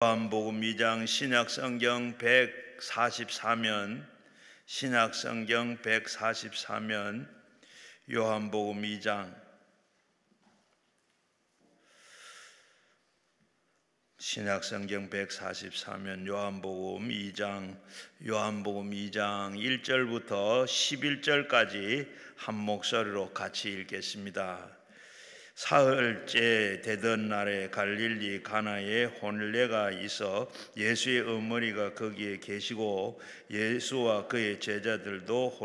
요한복음 2장 신약성경 144면 신약성경 144면 요한복음 2장 신약성경 144면 요한복음 2장 1절부터 11절까지 한 목소리로 같이 읽겠습니다. 사흘째 되던 날에 갈릴리 가나에 혼례가 있어 예수의 어머니가 거기에 계시고 예수와 그의 제자들도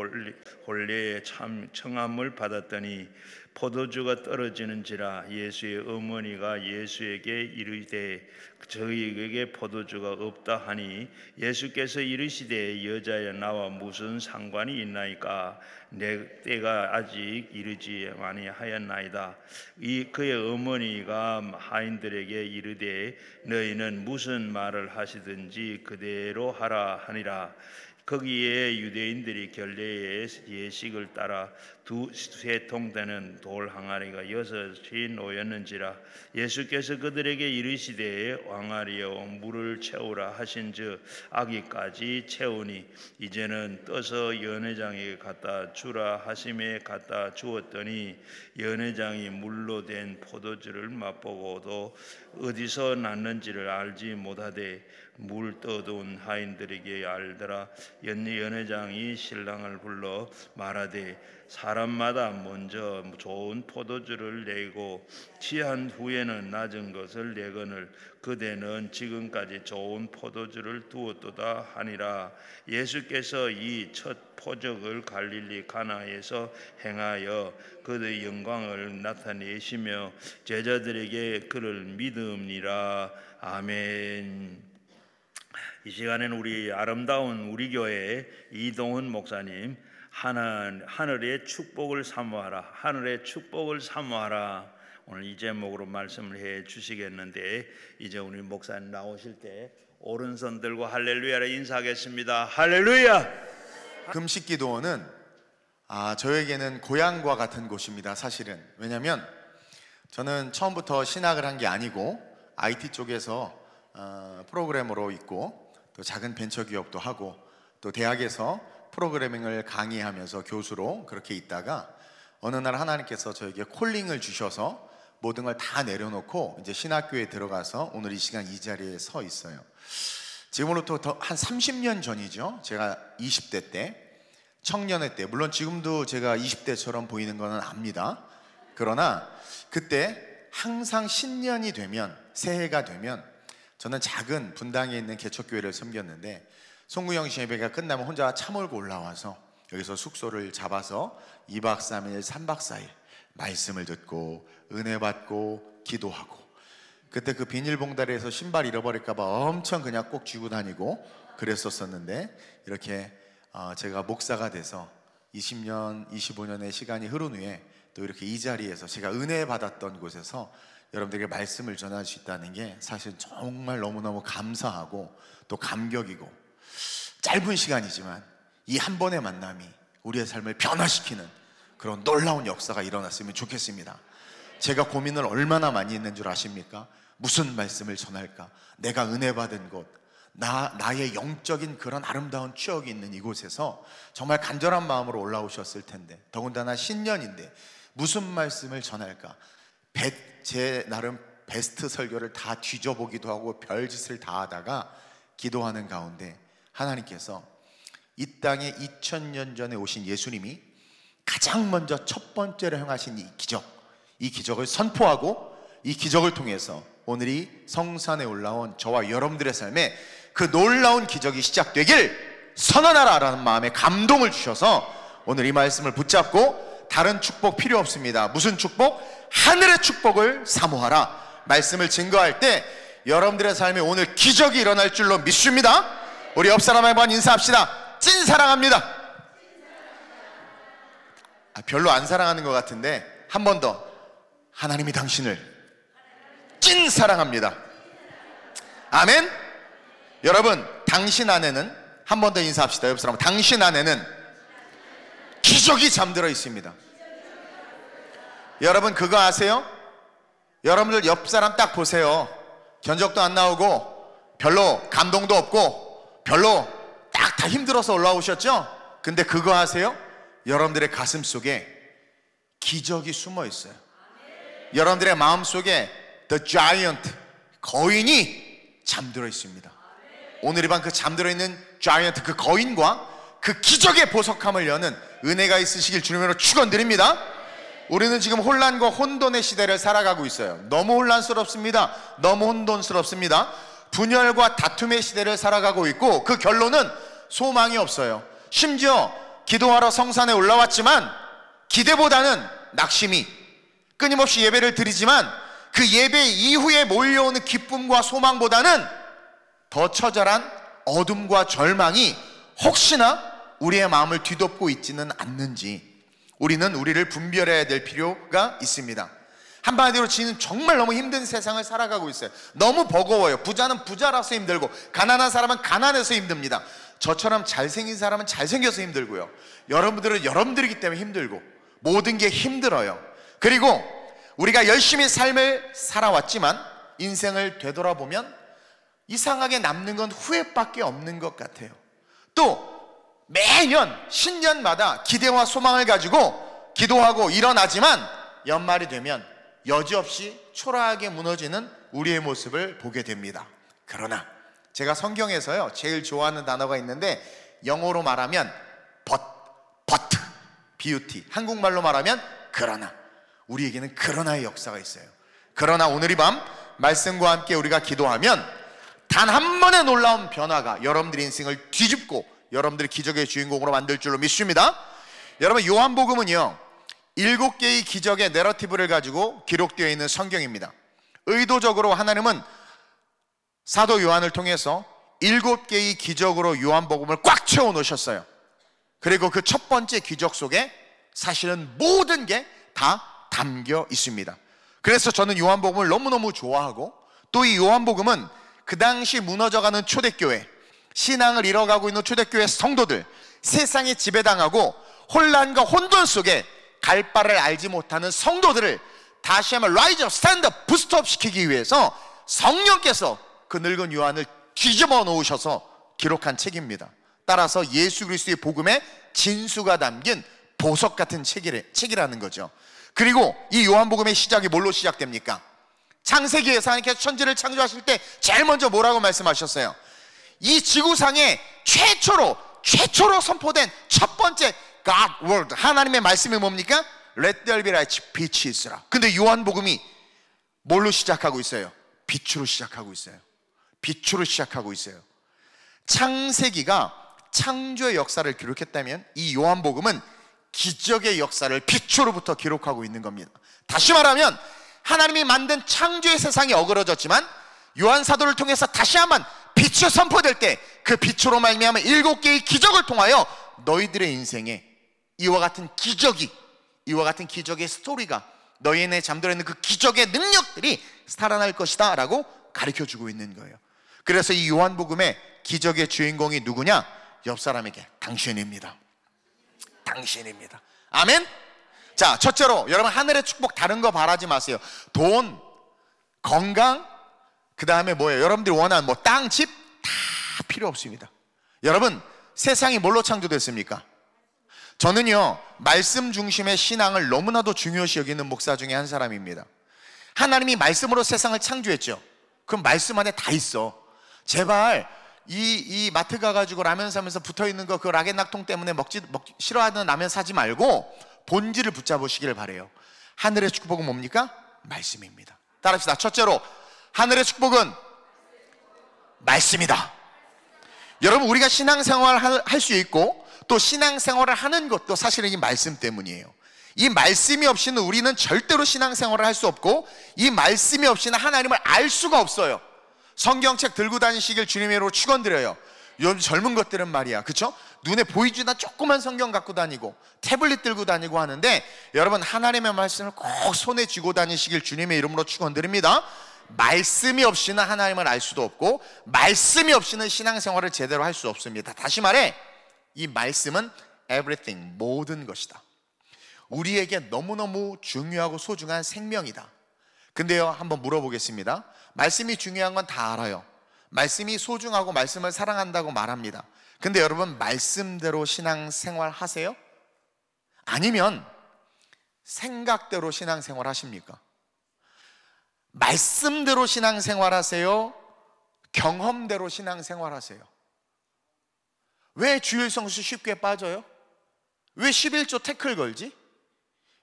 혼례에 청함을 받았더니 포도주가 떨어지는지라 예수의 어머니가 예수에게 이르되 저희에게 포도주가 없다 하니 예수께서 이르시되 여자여 나와 무슨 상관이 있나이까 내 때가 아직 이르지 아니하였나이다. 그의 어머니가 하인들에게 이르되 너희는 무슨 말을 하시든지 그대로 하라 하니라. 거기에 유대인들이 결례의 예식을 따라 두세 통 되는 돌 항아리가 6이 놓였는지라. 예수께서 그들에게 이르시되 항아리여 물을 채우라 하신즉 아기까지 채우니 이제는 떠서 연회장에게 갖다 주라 하심에 갖다 주었더니 연회장이 물로 된 포도주를 맛보고도 어디서 났는지를 알지 못하되 물 떠돈 하인들에게 알더라. 연회장이 신랑을 불러 말하되 사람마다 먼저 좋은 포도주를 내고 취한 후에는 낮은 것을 내거늘 그대는 지금까지 좋은 포도주를 두었도다 하니라. 예수께서 이 첫 표적을 갈릴리 가나에서 행하여 그의 영광을 나타내시며 제자들에게 그를 믿음이라. 아멘. 이 시간에는 우리 아름다운 우리 교회 이동훈 목사님 하늘의 축복을 사모하라, 하늘의 축복을 사모하라, 오늘 이 제목으로 말씀을 해 주시겠는데, 이제 우리 목사님 나오실 때 오른손 들고 할렐루야를 인사하겠습니다. 할렐루야. 금식기도원은 저에게는 고향과 같은 곳입니다. 사실은 왜냐하면 저는 처음부터 신학을 한 게 아니고 IT 쪽에서 프로그래머로 있고 또 작은 벤처기업도 하고 또 대학에서 프로그래밍을 강의하면서 교수로 그렇게 있다가 어느 날 하나님께서 저에게 콜링을 주셔서 모든 걸 다 내려놓고 이제 신학교에 들어가서 오늘 이 시간 이 자리에 서 있어요. 지금으로부터 한 30년 전이죠. 제가 20대 때, 청년회 때, 물론 지금도 제가 20대처럼 보이는 거는 압니다. 그러나 그때 항상 신년이 되면, 새해가 되면 저는 작은 분당에 있는 개척교회를 섬겼는데 송구영신 예배가 끝나면 혼자 차 몰고 올라와서 여기서 숙소를 잡아서 2박 3일, 3박 4일 말씀을 듣고 은혜 받고 기도하고, 그때 그 비닐봉다리에서 신발 잃어버릴까 봐 엄청 그냥 꼭 쥐고 다니고 그랬었는데, 이렇게 제가 목사가 돼서 20년, 25년의 시간이 흐른 후에 또 이렇게 이 자리에서 제가 은혜 받았던 곳에서 여러분들에게 말씀을 전할 수 있다는 게 사실 정말 너무너무 감사하고 또 감격이고, 짧은 시간이지만 이 한 번의 만남이 우리의 삶을 변화시키는 그런 놀라운 역사가 일어났으면 좋겠습니다. 제가 고민을 얼마나 많이 했는 줄 아십니까? 무슨 말씀을 전할까? 내가 은혜 받은 곳, 나의 영적인 그런 아름다운 추억이 있는 이곳에서 정말 간절한 마음으로 올라오셨을 텐데, 더군다나 신년인데 무슨 말씀을 전할까? 제 나름 베스트 설교를 다 뒤져보기도 하고 별짓을 다 하다가 기도하는 가운데 하나님께서 이 땅에 2000년 전에 오신 예수님이 가장 먼저 첫 번째로 행하신 이 기적을 선포하고, 이 기적을 통해서 오늘이 성산에 올라온 저와 여러분들의 삶에 그 놀라운 기적이 시작되길 선언하라라는 마음에 감동을 주셔서 오늘 이 말씀을 붙잡고, 다른 축복 필요 없습니다. 무슨 축복? 하늘의 축복을 사모하라 말씀을 증거할 때 여러분들의 삶에 오늘 기적이 일어날 줄로 믿습니다. 우리 옆 사람 한번 인사합시다. 찐 사랑합니다. 별로 안 사랑하는 것 같은데 한 번 더, 하나님이 당신을 찐 사랑합니다. 아멘. 여러분, 당신 안에는, 한 번 더 인사합시다. 옆 사람, 당신 안에는 기적이 잠들어 있습니다. 여러분 그거 아세요? 여러분들 옆 사람 딱 보세요. 견적도 안 나오고 별로 감동도 없고 별로 딱 다 힘들어서 올라오셨죠? 근데 그거 아세요? 여러분들의 가슴 속에 기적이 숨어 있어요. 여러분들의 마음 속에 The Giant, 거인이 잠들어 있습니다. 오늘 이 밤 그 잠들어 있는 Giant, 그 거인과 그 기적의 보석함을 여는 은혜가 있으시길 주님으로 축원드립니다. 우리는 지금 혼란과 혼돈의 시대를 살아가고 있어요. 너무 혼란스럽습니다. 너무 혼돈스럽습니다. 분열과 다툼의 시대를 살아가고 있고, 그 결론은 소망이 없어요. 심지어 기도하러 성산에 올라왔지만 기대보다는 낙심이, 끊임없이 예배를 드리지만 그 예배 이후에 몰려오는 기쁨과 소망보다는 더 처절한 어둠과 절망이 혹시나 우리의 마음을 뒤덮고 있지는 않는지, 우리는 우리를 분별해야 될 필요가 있습니다. 한마디로 지금 정말 너무 힘든 세상을 살아가고 있어요. 너무 버거워요. 부자는 부자라서 힘들고 가난한 사람은 가난해서 힘듭니다. 저처럼 잘생긴 사람은 잘생겨서 힘들고요. 여러분들은 여러분들이기 때문에 힘들고, 모든 게 힘들어요. 그리고 우리가 열심히 삶을 살아왔지만 인생을 되돌아보면 이상하게 남는 건 후회밖에 없는 것 같아요. 또 매년 신년마다 기대와 소망을 가지고 기도하고 일어나지만 연말이 되면 여지없이 초라하게 무너지는 우리의 모습을 보게 됩니다. 그러나 제가 성경에서요 제일 좋아하는 단어가 있는데, 영어로 말하면 but, beauty, 한국말로 말하면 그러나. 우리에게는 그러나의 역사가 있어요. 그러나 오늘 이 밤 말씀과 함께 우리가 기도하면 단 한 번의 놀라운 변화가 여러분들의 인생을 뒤집고 여러분들의 기적의 주인공으로 만들 줄로 믿습니다. 여러분, 요한복음은요 7개의 기적의 내러티브를 가지고 기록되어 있는 성경입니다. 의도적으로 하나님은 사도 요한을 통해서 7개의 기적으로 요한복음을 꽉 채워 놓으셨어요. 그리고 그 첫 번째 기적 속에 사실은 모든 게 다 담겨 있습니다. 그래서 저는 요한복음을 너무너무 좋아하고, 또 이 요한복음은 그 당시 무너져가는 초대교회, 신앙을 잃어가고 있는 초대교회 성도들, 세상에 지배당하고 혼란과 혼돈 속에 갈 바를 알지 못하는 성도들을 다시 한번 라이즈 업, 스탠드 업, 부스트업 시키기 위해서 성령께서 그 늙은 요한을 뒤집어 놓으셔서 기록한 책입니다. 따라서 예수 그리스도의 복음의 진수가 담긴 보석 같은 책이라는 거죠. 그리고 이 요한복음의 시작이 뭘로 시작됩니까? 창세기에서 하나님께서 천지를 창조하실 때 제일 먼저 뭐라고 말씀하셨어요? 이 지구상에 최초로 선포된 첫 번째 God word, 하나님의 말씀이 뭡니까? Let there be light, 빛이 있으라. 근데 요한복음이 뭘로 시작하고 있어요? 빛으로 시작하고 있어요. 빛으로 시작하고 있어요. 창세기가 창조의 역사를 기록했다면 이 요한복음은 기적의 역사를 빛으로부터 기록하고 있는 겁니다. 다시 말하면 하나님이 만든 창조의 세상이 어그러졌지만 요한 사도를 통해서 다시 한번 빛이 선포될 때 그 빛으로 말미암아 7개의 기적을 통하여 너희들의 인생에 이와 같은 기적의 스토리가, 너희 안에 잠들어 있는 그 기적의 능력들이 살아날 것이다 라고 가르쳐주고 있는 거예요. 그래서 이 요한복음의 기적의 주인공이 누구냐? 옆 사람에게 당신입니다. 당신입니다. 아멘? 자, 첫째로 여러분, 하늘의 축복 다른 거 바라지 마세요. 돈, 건강, 그 다음에 뭐예요? 여러분들이 원하는 뭐 땅, 집 다 필요 없습니다. 여러분, 세상이 뭘로 창조됐습니까? 저는요 말씀 중심의 신앙을 너무나도 중요시 여기는 목사 중에 한 사람입니다. 하나님이 말씀으로 세상을 창조했죠. 그럼 말씀 안에 다 있어. 제발 이 마트 가가지고 라면 사면서 붙어있는 거 그 락앤락통 때문에 먹기 싫어하는 라면 사지 말고 본질을 붙잡으시길 바래요. 하늘의 축복은 뭡니까? 말씀입니다. 따라합시다. 첫째로, 하늘의 축복은 말씀이다. 여러분, 우리가 신앙생활을 할 수 있고 또 신앙생활을 하는 것도 사실은 이 말씀 때문이에요. 이 말씀이 없이는 우리는 절대로 신앙생활을 할 수 없고, 이 말씀이 없이는 하나님을 알 수가 없어요. 성경책 들고 다니시길 주님의 이름으로 축원드려요. 요즘 젊은 것들은 말이야, 그쵸? 눈에 보이지도 않는 조그만 성경 갖고 다니고 태블릿 들고 다니고 하는데, 여러분, 하나님의 말씀을 꼭 손에 쥐고 다니시길 주님의 이름으로 축원드립니다. 말씀이 없이는 하나님을 알 수도 없고, 말씀이 없이는 신앙생활을 제대로 할 수 없습니다. 다시 말해, 이 말씀은 everything, 모든 것이다. 우리에게 너무너무 중요하고 소중한 생명이다. 근데요, 한번 물어보겠습니다. 말씀이 중요한 건 다 알아요. 말씀이 소중하고 말씀을 사랑한다고 말합니다. 근데 여러분, 말씀대로 신앙생활 하세요? 아니면 생각대로 신앙생활 하십니까? 말씀대로 신앙생활 하세요? 경험대로 신앙생활 하세요? 왜 주일 성수 쉽게 빠져요? 왜 11조 태클 걸지?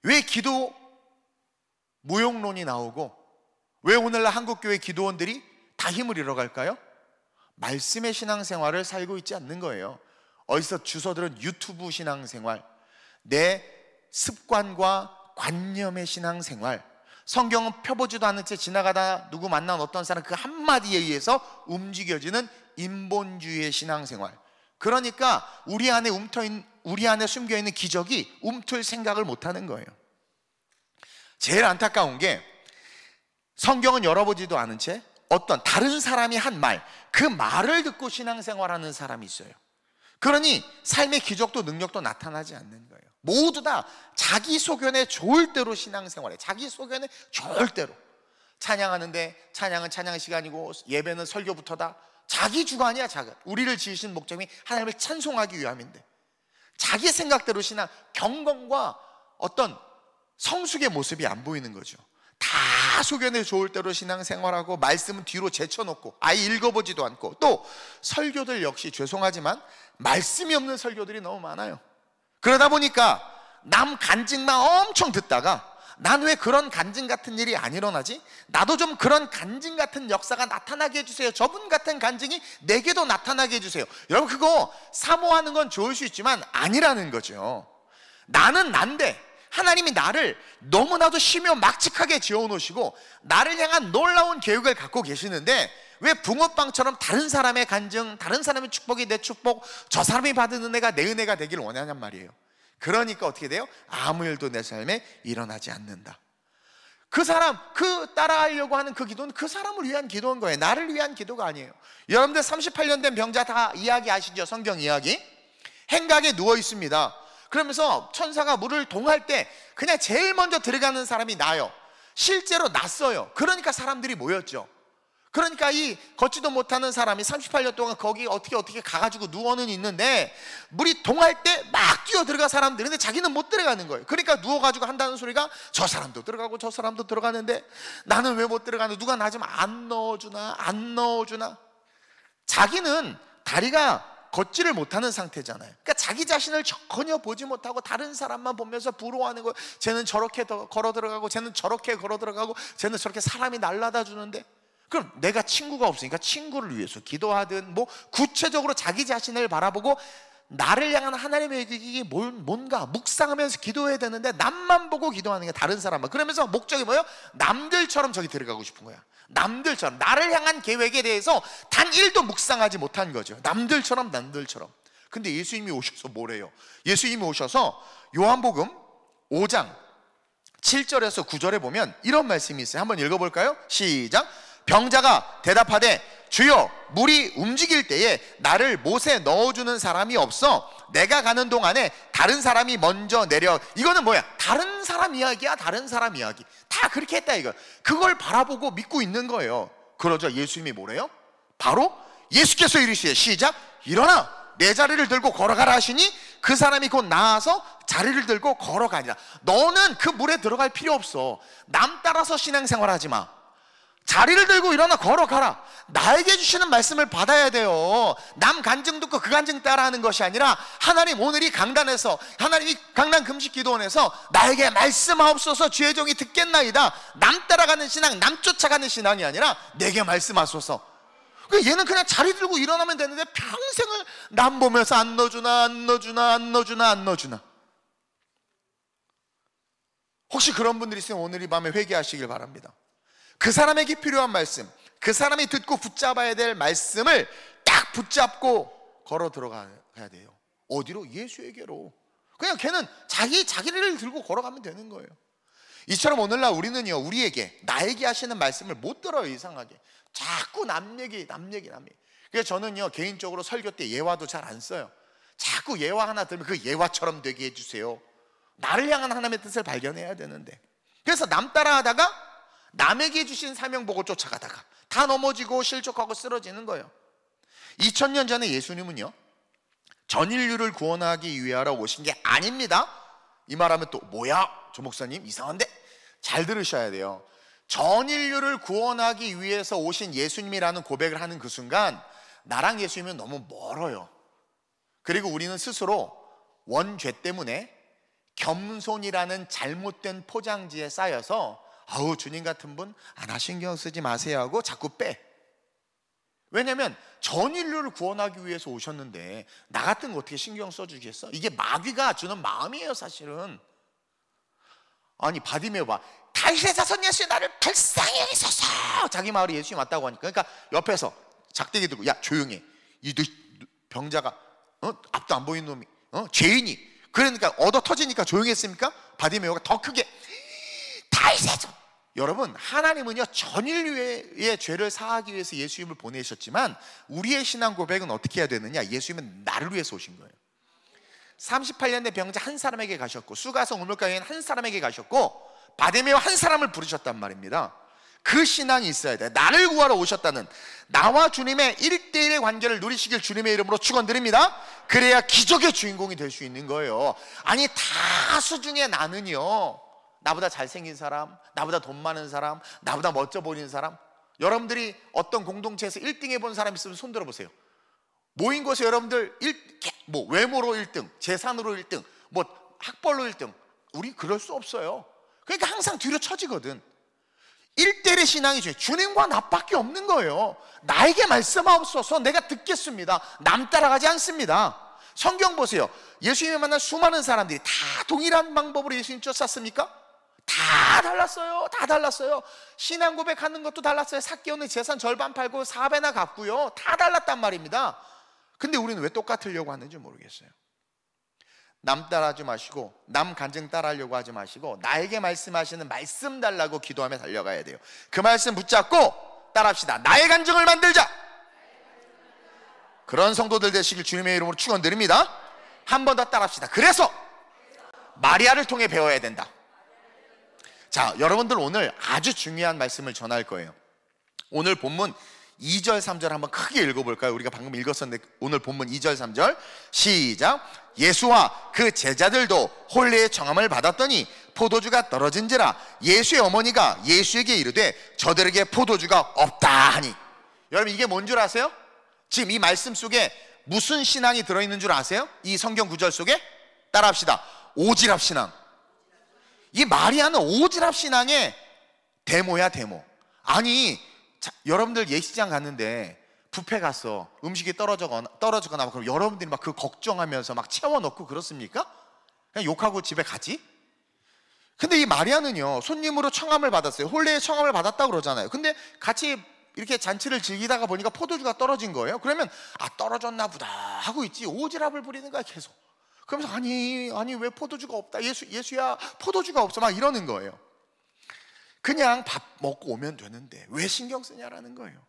왜 기도 무용론이 나오고, 왜 오늘날 한국교회 기도원들이 다 힘을 잃어갈까요? 말씀의 신앙생활을 살고 있지 않는 거예요. 어디서 주워들은 유튜브 신앙생활, 내 습관과 관념의 신앙생활, 성경은 펴보지도 않은 채 지나가다 누구 만난 어떤 사람 그 한마디에 의해서 움직여지는 인본주의의 신앙생활. 그러니까 우리 안에 숨겨있는 기적이 움틀 생각을 못하는 거예요. 제일 안타까운 게, 성경은 열어보지도 않은 채 어떤 다른 사람이 한 말, 그 말을 듣고 신앙생활하는 사람이 있어요. 그러니 삶의 기적도 능력도 나타나지 않는 거예요. 모두 다 자기 소견에 좋을 대로 신앙생활해. 자기 소견에 좋을 대로. 찬양하는데 찬양은 찬양 시간이고 예배는 설교부터다. 자기 주관이야. 우리를 지으신 목적이 하나님을 찬송하기 위함인데, 자기 생각대로 신앙, 경건과 어떤 성숙의 모습이 안 보이는 거죠. 다 소견에 좋을 대로 신앙생활하고, 말씀은 뒤로 제쳐놓고 아예 읽어보지도 않고, 또 설교들 역시 죄송하지만 말씀이 없는 설교들이 너무 많아요. 그러다 보니까 남 간증만 엄청 듣다가, 난 왜 그런 간증 같은 일이 안 일어나지? 나도 좀 그런 간증 같은 역사가 나타나게 해주세요. 저분 같은 간증이 내게도 나타나게 해주세요. 여러분, 그거 사모하는 건 좋을 수 있지만 아니라는 거죠. 나는 난데 하나님이 나를 너무나도 심요 막직하게 지어놓으시고 나를 향한 놀라운 계획을 갖고 계시는데, 왜 붕어빵처럼 다른 사람의 간증, 다른 사람의 축복이 내 축복, 저 사람이 받은 은혜가 내 은혜가 되기를 원하냔 말이에요. 그러니까 어떻게 돼요? 아무 일도 내 삶에 일어나지 않는다. 그 사람, 따라하려고 하는 그 기도는 그 사람을 위한 기도인 거예요. 나를 위한 기도가 아니에요. 여러분들 38년 된 병자 다 이야기 아시죠? 성경 이야기. 행각에 누워 있습니다. 그러면서 천사가 물을 동할 때 그냥 제일 먼저 들어가는 사람이 나요. 실제로 났어요. 그러니까 사람들이 모였죠. 그러니까 이 걷지도 못하는 사람이 38년 동안 거기 어떻게 가가지고 누워는 있는데, 물이 동할 때 막 뛰어 들어가 사람들이. 근데 자기는 못 들어가는 거예요. 그러니까 누워가지고 한다는 소리가, 저 사람도 들어가고 저 사람도 들어가는데 나는 왜 못 들어가는, 누가 나 좀 안 넣어주나. 자기는 다리가 걷지를 못하는 상태잖아요. 그러니까 자기 자신을 전혀 보지 못하고 다른 사람만 보면서 부러워하는 거예요. 쟤는 저렇게 걸어 들어가고, 쟤는 저렇게 걸어 들어가고, 쟤는 저렇게 사람이 날라다 주는데, 그럼 내가 친구가 없으니까 친구를 위해서 기도하든, 뭐 구체적으로 자기 자신을 바라보고 나를 향한 하나님의 계획이 뭔가 묵상하면서 기도해야 되는데, 남만 보고 기도하는 게, 다른 사람만. 그러면서 목적이 뭐예요? 남들처럼 저기 들어가고 싶은 거야. 남들처럼, 나를 향한 계획에 대해서 단 1도 묵상하지 못한 거죠. 남들처럼. 근데 예수님이 오셔서 뭐래요? 예수님이 오셔서 요한복음 5장 7절에서 9절에 보면 이런 말씀이 있어요. 한번 읽어볼까요? 시작. 병자가 대답하되, 주여, 물이 움직일 때에 나를 못에 넣어주는 사람이 없어 내가 가는 동안에 다른 사람이 먼저 내려. 이거는 뭐야? 다른 사람 이야기야. 다른 사람 이야기. 다 그렇게 했다 이거. 그걸 바라보고 믿고 있는 거예요. 그러자 예수님이 뭐래요? 바로 예수께서 이르시되, 시작, 일어나 내 자리를 들고 걸어가라 하시니 그 사람이 곧 나아서 자리를 들고 걸어가니라. 너는 그 물에 들어갈 필요 없어. 남 따라서 신앙생활하지 마. 자리를 들고 일어나 걸어가라. 나에게 주시는 말씀을 받아야 돼요. 남 간증 듣고 그 간증 따라하는 것이 아니라, 하나님 오늘이 강단에서, 하나님이 강단 금식 기도원에서 나에게 말씀하옵소서 주의 종이 듣겠나이다. 남 따라가는 신앙, 남 쫓아가는 신앙이 아니라 내게 말씀하소서. 얘는 그냥 자리 들고 일어나면 되는데 평생을 남 보면서 안 넣어주나. 혹시 그런 분들이 있으면 오늘 이 밤에 회개하시길 바랍니다. 그 사람에게 필요한 말씀, 그 사람이 듣고 붙잡아야 될 말씀을 딱 붙잡고 걸어 들어가야 돼요. 어디로? 예수에게로. 그냥 걔는 자기를 들고 걸어가면 되는 거예요. 이처럼 오늘날 우리는요, 우리에게, 나에게 하시는 말씀을 못 들어요. 이상하게 자꾸 남 얘기. 그래서 저는요, 개인적으로 설교 때 예화도 잘 안 써요. 자꾸 예화 하나 들으면 그 예화처럼 되게 해주세요. 나를 향한 하나님의 뜻을 발견해야 되는데. 그래서 남 따라 하다가 남에게 주신 사명복을 쫓아가다가 다 넘어지고 실족하고 쓰러지는 거예요. 2000년 전에 예수님은요, 전 인류를 구원하기 위하여 오신 게 아닙니다. 이 말하면 또 뭐야? 조 목사님 이상한데? 잘 들으셔야 돼요. 전 인류를 구원하기 위해서 오신 예수님이라는 고백을 하는 그 순간 나랑 예수님은 너무 멀어요. 그리고 우리는 스스로 원죄 때문에 겸손이라는 잘못된 포장지에 쌓여서 아우 주님 같은 분 하나 신경 쓰지 마세요 하고 자꾸 빼. 왜냐하면 전 인류를 구원하기 위해서 오셨는데 나 같은 거 어떻게 신경 써주겠어? 이게 마귀가 주는 마음이에요 사실은. 아니 바디메오 봐, 다윗의 자손 예수여 나를 불쌍히 여기소서. 자기 마을에 예수님 왔다고 하니까, 그러니까 옆에서 작대기 들고 야 조용히 해. 이 병자가 앞도 안 보이는 놈이 죄인이, 그러니까 얻어 터지니까 조용히 했습니까? 바디메오가 더 크게 다윗의 종. 여러분, 하나님은요 전 인류의 죄를 사하기 위해서 예수님을 보내셨지만 우리의 신앙 고백은 어떻게 해야 되느냐? 예수님은 나를 위해서 오신 거예요. 38년 된 병자 한 사람에게 가셨고, 수가성 우물가에는 한 사람에게 가셨고, 바디메오 한 사람을 부르셨단 말입니다. 그 신앙이 있어야 돼. 나를 구하러 오셨다는, 나와 주님의 1대1의 관계를 누리시길 주님의 이름으로 축원드립니다. 그래야 기적의 주인공이 될 수 있는 거예요. 아니 다수 중에 나는요, 나보다 잘생긴 사람, 나보다 돈 많은 사람, 나보다 멋져 보이는 사람, 여러분들이 어떤 공동체에서 1등 해본 사람 있으면 손 들어보세요. 모인 곳에 여러분들 뭐 외모로 1등, 재산으로 1등, 뭐 학벌로 1등, 우리 그럴 수 없어요. 그러니까 항상 뒤로 처지거든. 1대1의 신앙이 주님과 나밖에 없는 거예요. 나에게 말씀하옵소서, 내가 듣겠습니다. 남 따라가지 않습니다. 성경 보세요. 예수님을 만난 수많은 사람들이 다 동일한 방법으로 예수님 쫓았습니까? 다 달랐어요. 다 달랐어요. 신앙 고백하는 것도 달랐어요. 삭개오는 재산 절반 팔고 4배나 갚고요. 다 달랐단 말입니다. 근데 우리는 왜 똑같으려고 하는지 모르겠어요. 남 따라하지 마시고, 남 간증 따라하려고 하지 마시고, 나에게 말씀하시는 말씀 달라고 기도하며 달려가야 돼요. 그 말씀 붙잡고 따라합시다. 나의 간증을 만들자. 그런 성도들 되시길 주님의 이름으로 축원드립니다. 한 번 더 따라합시다. 그래서 마리아를 통해 배워야 된다. 자, 여러분들 오늘 아주 중요한 말씀을 전할 거예요. 오늘 본문 2절 3절 한번 크게 읽어볼까요? 우리가 방금 읽었었는데 오늘 본문 2절 3절 시작. 예수와 그 제자들도 혼례의 청함을 받았더니 포도주가 떨어진지라 예수의 어머니가 예수에게 이르되 저들에게 포도주가 없다 하니. 여러분 이게 뭔 줄 아세요? 지금 이 말씀 속에 무슨 신앙이 들어있는 줄 아세요? 이 성경 구절 속에 따라합시다. 오지랖 신앙. 이 마리아는 오지랖 신앙의 데모야 데모. 아니 여러분들 예식장 갔는데 뷔페 갔어. 음식이 떨어지거나 그럼 여러분들이 막 그 걱정하면서 막 채워넣고 그렇습니까? 그냥 욕하고 집에 가지? 근데 이 마리아는요 손님으로 청함을 받았어요. 혼례의 청함을 받았다고 그러잖아요. 근데 같이 이렇게 잔치를 즐기다가 보니까 포도주가 떨어진 거예요. 그러면 떨어졌나 보다 하고 있지, 오지랖을 부리는 거야 계속. 그러면서 아니 왜 포도주가 없다, 예수야 포도주가 없어 막 이러는 거예요. 그냥 밥 먹고 오면 되는데 왜 신경 쓰냐라는 거예요.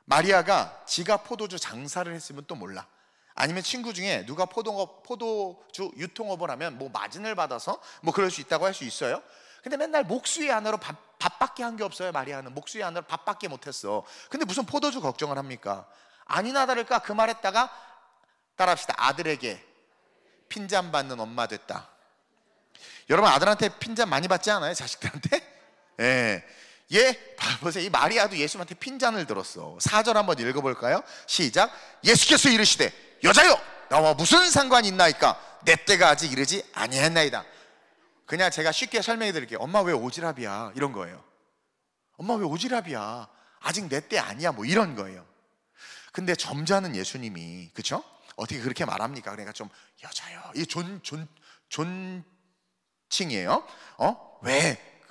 마리아가 지가 포도주 장사를 했으면 또 몰라. 아니면 친구 중에 누가 포도주 유통업을 하면 뭐 마진을 받아서 뭐 그럴 수 있다고 할 수 있어요. 근데 맨날 목수의 아내로 밥밖에 한 게 없어요. 마리아는 목수의 아내로 밥밖에 못했어. 근데 무슨 포도주 걱정을 합니까? 아니나 다를까 그 말했다가 따라합시다. 아들에게 핀잔 받는 엄마 됐다. 여러분 아들한테 핀잔 많이 받지 않아요? 자식들한테? 보세요. 이 마리아도 예수님한테 핀잔을 들었어. 4절 한번 읽어볼까요? 시작. 예수께서 이르시되 여자여 나와 무슨 상관이 있나이까 내 때가 아직 이르지 아니했나이다. 그냥 제가 쉽게 설명해 드릴게요. 엄마 왜 오지랖이야 이런 거예요. 엄마 왜 오지랖이야, 아직 내 때 아니야 뭐 이런 거예요. 근데 점잖은 예수님이 그쵸? 어떻게 그렇게 말합니까? 그러니까 좀 여자요, 이 존칭이에요. 왜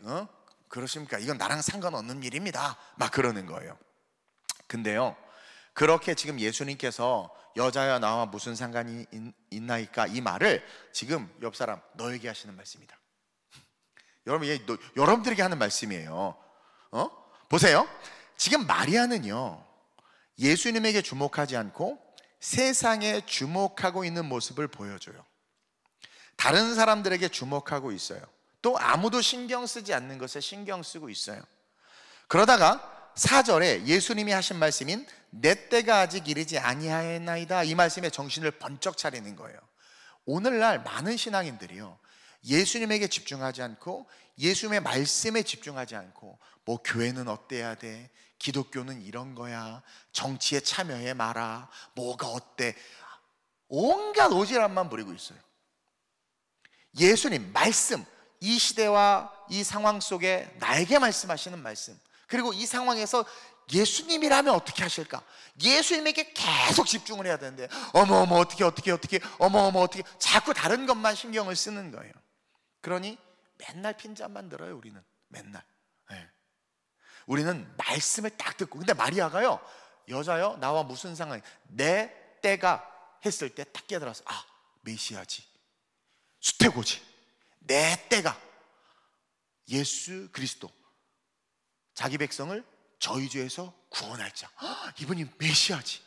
그러십니까? 이건 나랑 상관없는 일입니다 막 그러는 거예요. 근데요 그렇게 지금 예수님께서 여자야 나와 무슨 상관이 있나이까 이 말을 지금 옆 사람 너에게 하시는 말씀이다. 여러분 여러분들에게 하는 말씀이에요. 보세요. 지금 마리아는요 예수님에게 주목하지 않고 세상에 주목하고 있는 모습을 보여줘요. 다른 사람들에게 주목하고 있어요. 또 아무도 신경 쓰지 않는 것에 신경 쓰고 있어요. 그러다가 4절에 예수님이 하신 말씀인 내 때가 아직 이르지 아니하였나이다, 이 말씀에 정신을 번쩍 차리는 거예요. 오늘날 많은 신앙인들이요, 예수님에게 집중하지 않고 예수님의 말씀에 집중하지 않고 뭐 교회는 어때야 돼, 기독교는 이런 거야, 정치에 참여해 마라, 뭐가 어때, 온갖 오지랖만 부리고 있어요. 예수님 말씀, 이 시대와 이 상황 속에 나에게 말씀하시는 말씀, 그리고 이 상황에서 예수님이라면 어떻게 하실까, 예수님에게 계속 집중을 해야 되는데 어머 어떻게 어머 어떻게 자꾸 다른 것만 신경을 쓰는 거예요. 그러니 맨날 핀잔만 들어요. 우리는 맨날. 네. 우리는 말씀을 딱 듣고, 근데 마리아가요, 여자요, 나와 무슨 상관이, 내 때가 했을 때 딱 깨달았어. 아, 메시아지, 수태고지, 내 때가, 예수 그리스도 자기 백성을 저희 죄에서 구원할 자, 이분이 메시아지.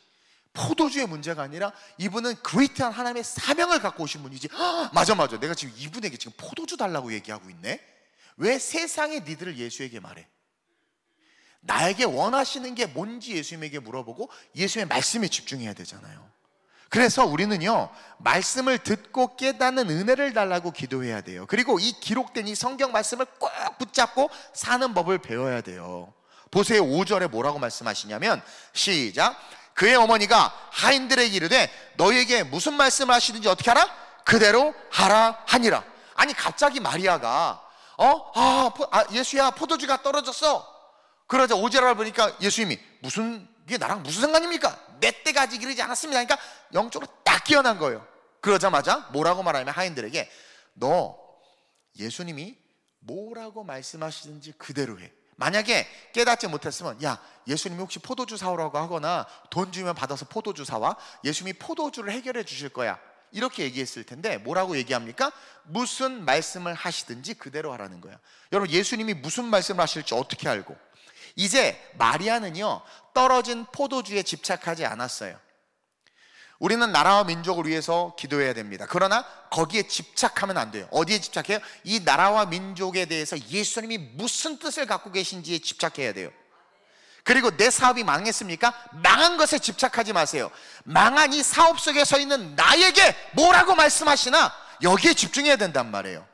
포도주의 문제가 아니라 이분은 그레이트한 하나님의 사명을 갖고 오신 분이지. 맞아 내가 지금 이분에게 지금 포도주 달라고 얘기하고 있네. 왜 세상의 니들을 예수에게 말해? 나에게 원하시는 게 뭔지 예수님에게 물어보고 예수님의 말씀에 집중해야 되잖아요. 그래서 우리는요, 말씀을 듣고 깨닫는 은혜를 달라고 기도해야 돼요. 그리고 이 기록된 이 성경 말씀을 꼭 붙잡고 사는 법을 배워야 돼요. 보세요, 5절에 뭐라고 말씀하시냐면, 시작, 그의 어머니가 하인들에게 이르되 너희에게 무슨 말씀을 하시든지 어떻게 하라? 그대로 하라 하니라. 아니 갑자기 마리아가 예수야, 포도주가 떨어졌어. 그러자 5절을 보니까 예수님이 이게 나랑 무슨 상관입니까? 내 때가 아직 이르지 않았습니다. 그러니까 영적으로 딱 깨어난 거예요. 그러자마자 뭐라고 말하냐면, 하인들에게 너 예수님이 뭐라고 말씀하시든지 그대로 해. 만약에 깨닫지 못했으면, 야, 예수님이 혹시 포도주 사오라고 하거나 돈 주면 받아서 포도주 사와, 예수님이 포도주를 해결해 주실 거야, 이렇게 얘기했을 텐데 뭐라고 얘기합니까? 무슨 말씀을 하시든지 그대로 하라는 거야. 여러분, 예수님이 무슨 말씀을 하실지 어떻게 알고? 이제 마리아는요, 떨어진 포도주에 집착하지 않았어요. 우리는 나라와 민족을 위해서 기도해야 됩니다. 그러나 거기에 집착하면 안 돼요. 어디에 집착해요? 이 나라와 민족에 대해서 예수님이 무슨 뜻을 갖고 계신지에 집착해야 돼요. 그리고 내 사업이 망했습니까? 망한 것에 집착하지 마세요. 망한 이 사업 속에 서 있는 나에게 뭐라고 말씀하시나, 여기에 집중해야 된단 말이에요.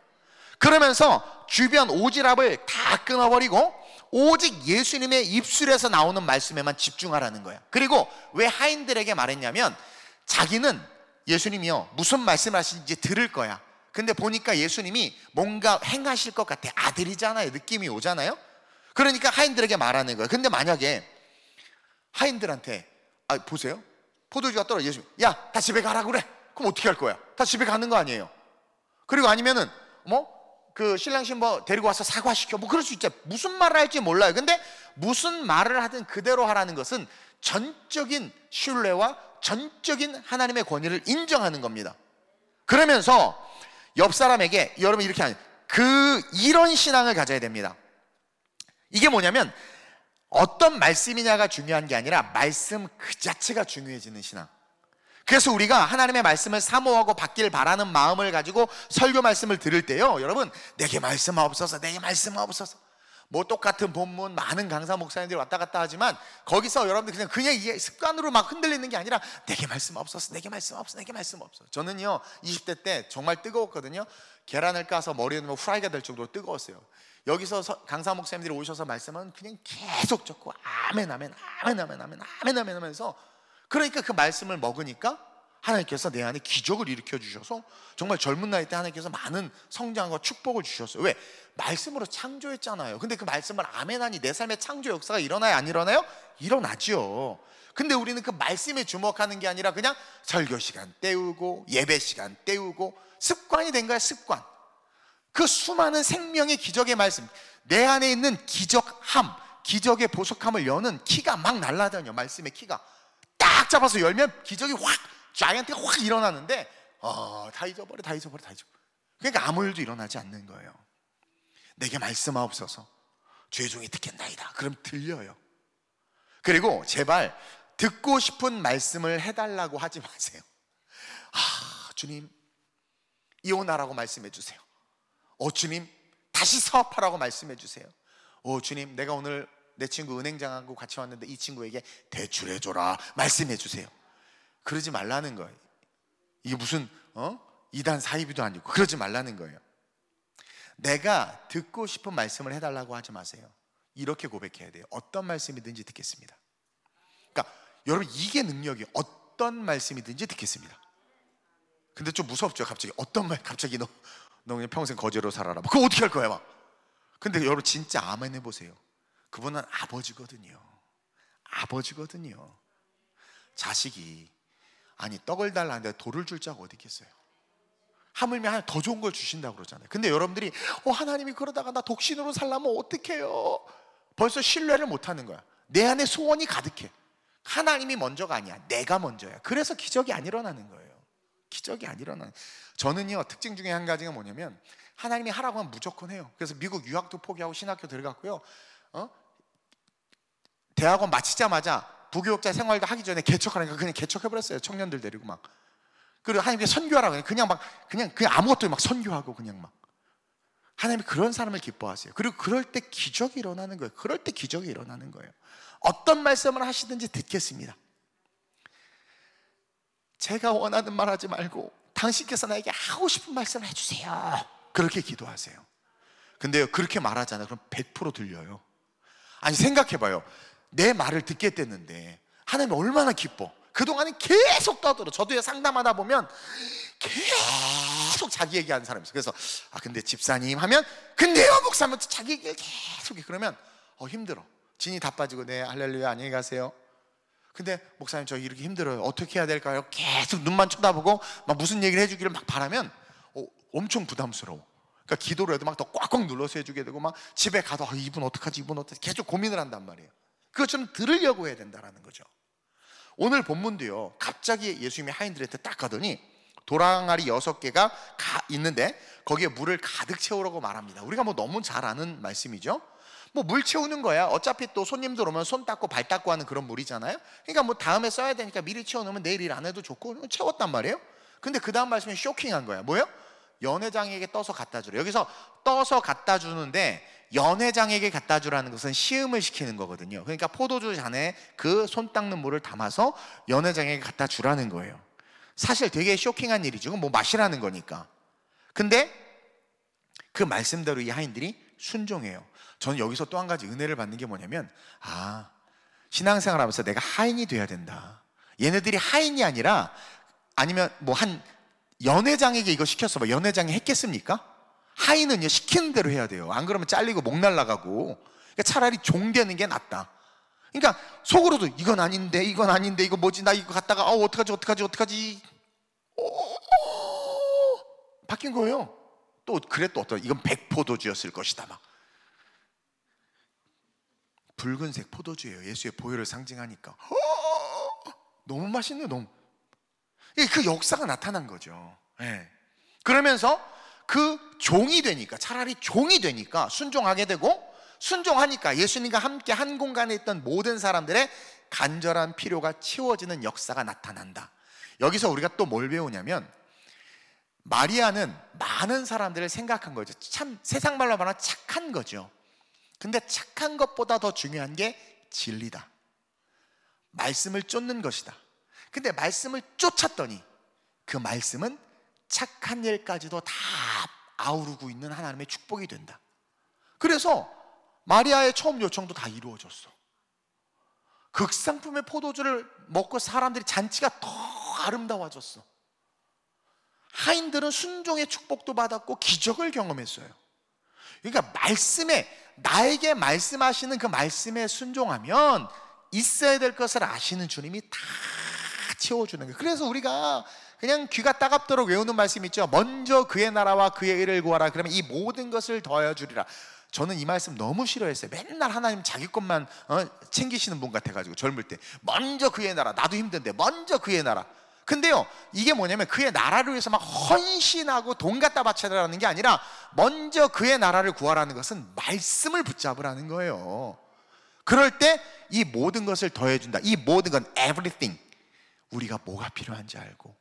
그러면서 주변 오지랖을 다 끊어버리고 오직 예수님의 입술에서 나오는 말씀에만 집중하라는 거야. 그리고 왜 하인들에게 말했냐면, 자기는 예수님이요, 무슨 말씀을 하시는지 들을 거야. 근데 보니까 예수님이 뭔가 행하실 것 같아. 아들이잖아요. 느낌이 오잖아요. 그러니까 하인들에게 말하는 거예요. 근데 만약에 하인들한테 보세요, 포도주가 떨어져, 예수님, 야, 다 집에 가라 그래. 그럼 어떻게 할 거야? 다 집에 가는 거 아니에요. 그리고 아니면은 그 신랑 신부 데리고 와서 사과시켜, 그럴 수 있죠. 무슨 말을 할지 몰라요. 근데 무슨 말을 하든 그대로 하라는 것은 전적인 신뢰와 전적인 하나님의 권위를 인정하는 겁니다. 그러면서 옆 사람에게, 여러분 이렇게 하는, 이런 신앙을 가져야 됩니다. 이게 뭐냐면, 어떤 말씀이냐가 중요한 게 아니라 말씀 그 자체가 중요해지는 신앙. 그래서 우리가 하나님의 말씀을 사모하고 받길 바라는 마음을 가지고 설교 말씀을 들을 때요, 여러분, 내게 말씀 없어서, 내게 말씀 없어서, 똑같은 본문 많은 강사 목사님들이 왔다 갔다 하지만 거기서 여러분들 그냥 이게 습관으로 막 흔들리는 게 아니라, 내게 말씀 없어서, 내게 말씀 없어, 내게 말씀 없어. 저는요 20대 때 정말 뜨거웠거든요. 계란을 까서 머리에 넣으면 후라이가 될 정도로 뜨거웠어요. 여기서 강사 목사님들이 오셔서 말씀은 그냥 계속 적고 아멘 아멘 아멘 아멘 아멘 아멘 아멘 하면서, 그러니까 그 말씀을 먹으니까 하나님께서 내 안에 기적을 일으켜 주셔서 정말 젊은 나이 때 하나님께서 많은 성장과 축복을 주셨어요. 왜? 말씀으로 창조했잖아요. 근데 그 말씀을 아멘하니 내 삶의 창조 역사가 일어나요, 안 일어나요? 일어나죠. 근데 우리는 그 말씀에 주목하는 게 아니라 그냥 설교 시간 때우고 예배 시간 때우고 습관이 된 거야, 습관. 그 수많은 생명의 기적의 말씀, 내 안에 있는 기적함, 기적의 보석함을 여는 키가 막 날아다녀. 말씀의 키가 딱 잡아서 열면 기적이 확, 자이언트가 확 일어나는데 다 잊어버려. 그러니까 아무 일도 일어나지 않는 거예요. 내게 말씀하옵소서, 주의 종이 듣겠나이다. 그럼 들려요. 그리고 제발 듣고 싶은 말씀을 해달라고 하지 마세요. 주님 이혼하라고 말씀해 주세요. 주님 다시 사업하라고 말씀해 주세요. 주님 내가 오늘 내 친구 은행장하고 같이 왔는데 이 친구에게 대출해줘라 말씀해주세요. 그러지 말라는 거예요. 이게 무슨 이단 사이비도 아니고 그러지 말라는 거예요. 내가 듣고 싶은 말씀을 해달라고 하지 마세요. 이렇게 고백해야 돼요. 어떤 말씀이든지 듣겠습니다. 그러니까 여러분, 이게 능력이에요. 어떤 말씀이든지 듣겠습니다. 근데 좀 무섭죠. 갑자기 어떤 말, 갑자기 너 그냥 평생 거지로 살아라, 그거 어떻게 할 거야 막. 근데 여러분 진짜 아멘 해보세요. 그분은 아버지거든요. 아버지거든요. 자식이 아니 떡을 달라는데 돌을 줄 자가 어디 있겠어요. 하물며 하나 더 좋은 걸 주신다고 그러잖아요. 근데 여러분들이 하나님이 그러다가 나 독신으로 살라면 어떡해요? 벌써 신뢰를 못하는 거야. 내 안에 소원이 가득해. 하나님이 먼저가 아니야. 내가 먼저야. 그래서 기적이 안 일어나는 거예요. 기적이 안 일어나는. 저는요, 특징 중에 한 가지가 뭐냐면 하나님이 하라고 하면 무조건 해요. 그래서 미국 유학도 포기하고 신학교 들어갔고요. 대학원 마치자마자 부교육자 생활도 하기 전에 개척하니까 그냥 개척해버렸어요. 청년들 데리고 막. 그리고 하나님께 선교하라고 그냥 아무것도 막 선교하고 그냥 막. 하나님이 그런 사람을 기뻐하세요. 그리고 그럴 때 기적이 일어나는 거예요. 그럴 때 기적이 일어나는 거예요. 어떤 말씀을 하시든지 듣겠습니다. 제가 원하는 말 하지 말고 당신께서 나에게 하고 싶은 말씀을 해주세요. 그렇게 기도하세요. 근데요, 그렇게 말하잖아요. 그럼 100% 들려요. 아니 생각해봐요. 내 말을 듣겠댔는데 하나님이 얼마나 기뻐. 그동안은 계속 떠들어. 저도 상담하다 보면 계속 자기 얘기하는 사람이 있어요. 그래서 근데 집사님 하면 근데요 목사님 자기 얘기를 계속 해. 그러면 힘들어. 진이 다 빠지고 네 할렐루야 안녕히 가세요. 근데 목사님 저 이렇게 힘들어요. 어떻게 해야 될까요? 계속 눈만 쳐다보고 막 무슨 얘기를 해주기를 막 바라면 엄청 부담스러워. 그러니까 기도를 해도 막 더 꽉꽉 눌러서 해주게 되고 막 집에 가도 이분 어떡하지 이분 어떡하지 계속 고민을 한단 말이에요. 그거 좀 들으려고 해야 된다는 거죠. 오늘 본문도요, 갑자기 예수님이 하인들한테 딱 가더니 도랑아리 6개가 있는데 거기에 물을 가득 채우라고 말합니다. 우리가 뭐 너무 잘 아는 말씀이죠. 뭐 물 채우는 거야. 어차피 또 손님들 오면 손 닦고 발 닦고 하는 그런 물이잖아요. 그러니까 뭐 다음에 써야 되니까 미리 채워놓으면 내일 일 안 해도 좋고 채웠단 말이에요. 근데 그 다음 말씀이 쇼킹한 거야. 뭐예요? 연회장에게 떠서 갖다 주라. 여기서 떠서 갖다 주는데 연회장에게 갖다 주라는 것은 시음을 시키는 거거든요. 그러니까 포도주 잔에 그 손 닦는 물을 담아서 연회장에게 갖다 주라는 거예요. 사실 되게 쇼킹한 일이죠. 뭐 마시라는 거니까. 근데 그 말씀대로 이 하인들이 순종해요. 저는 여기서 또 한 가지 은혜를 받는 게 뭐냐면 신앙생활 하면서 내가 하인이 돼야 된다. 얘네들이 하인이 아니라 아니면 뭐 한 연회장에게 이거 시켰어 봐. 연회장이 했겠습니까? 하인은요 시키는 대로 해야 돼요. 안 그러면 잘리고 목 날라가고. 그러니까 차라리 종되는 게 낫다. 그러니까 속으로도 이건 아닌데 이거 뭐지 나 이거 갖다가 어떡하지 바뀐 거예요. 또 어떤 이건 백포도주였을 것이다 막. 붉은색 포도주예요. 예수의 보혈을 상징하니까 너무 맛있네요. 너무. 그 역사가 나타난 거죠. 네. 그러면서 그 종이 되니까, 차라리 종이 되니까 순종하게 되고, 순종하니까 예수님과 함께 한 공간에 있던 모든 사람들의 간절한 필요가 채워지는 역사가 나타난다. 여기서 우리가 또 뭘 배우냐면 마리아는 많은 사람들을 생각한 거죠. 참 세상 말로 말하면 착한 거죠. 근데 착한 것보다 더 중요한 게 진리다. 말씀을 쫓는 것이다. 근데 말씀을 쫓았더니 그 말씀은 착한 일까지도 다 아우르고 있는 하나님의 축복이 된다. 그래서 마리아의 처음 요청도 다 이루어졌어. 극상품의 포도주를 먹고 사람들이 잔치가 더 아름다워졌어. 하인들은 순종의 축복도 받았고 기적을 경험했어요. 그러니까 나에게 말씀하시는 그 말씀에 순종하면 있어야 될 것을 아시는 주님이 다 채워주는 거예요. 그래서 우리가 그냥 귀가 따갑도록 외우는 말씀 있죠. 먼저 그의 나라와 그의 의를 구하라. 그러면 이 모든 것을 더하여주리라. 저는 이 말씀 너무 싫어했어요. 맨날 하나님 자기 것만 챙기시는 분 같아가지고 젊을 때 먼저 그의 나라. 나도 힘든데 먼저 그의 나라. 근데요 이게 뭐냐면 그의 나라를 위해서 막 헌신하고 돈 갖다 바쳐라는 게 아니라 먼저 그의 나라를 구하라는 것은 말씀을 붙잡으라는 거예요. 그럴 때 이 모든 것을 더해준다. 이 모든 건 everything. 우리가 뭐가 필요한지 알고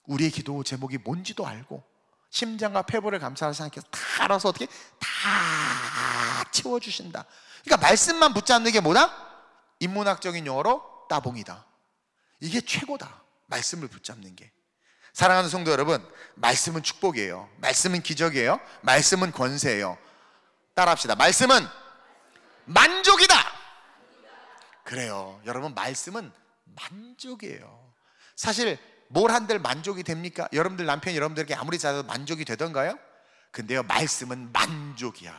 우리의 기도 제목이 뭔지도 알고 심장과 폐부를 감찰하시는 하나님께서 다 알아서 어떻게 다 채워주신다. 그러니까 말씀만 붙잡는 게 뭐다? 인문학적인 용어로 따봉이다. 이게 최고다. 말씀을 붙잡는 게. 사랑하는 성도 여러분, 말씀은 축복이에요. 말씀은 기적이에요. 말씀은 권세예요. 따라합시다. 말씀은 만족이다. 그래요. 여러분, 말씀은 만족이에요. 사실 뭘 한들 만족이 됩니까? 여러분들 남편이 여러분들에게 아무리 잘해도 만족이 되던가요? 근데요, 말씀은 만족이야.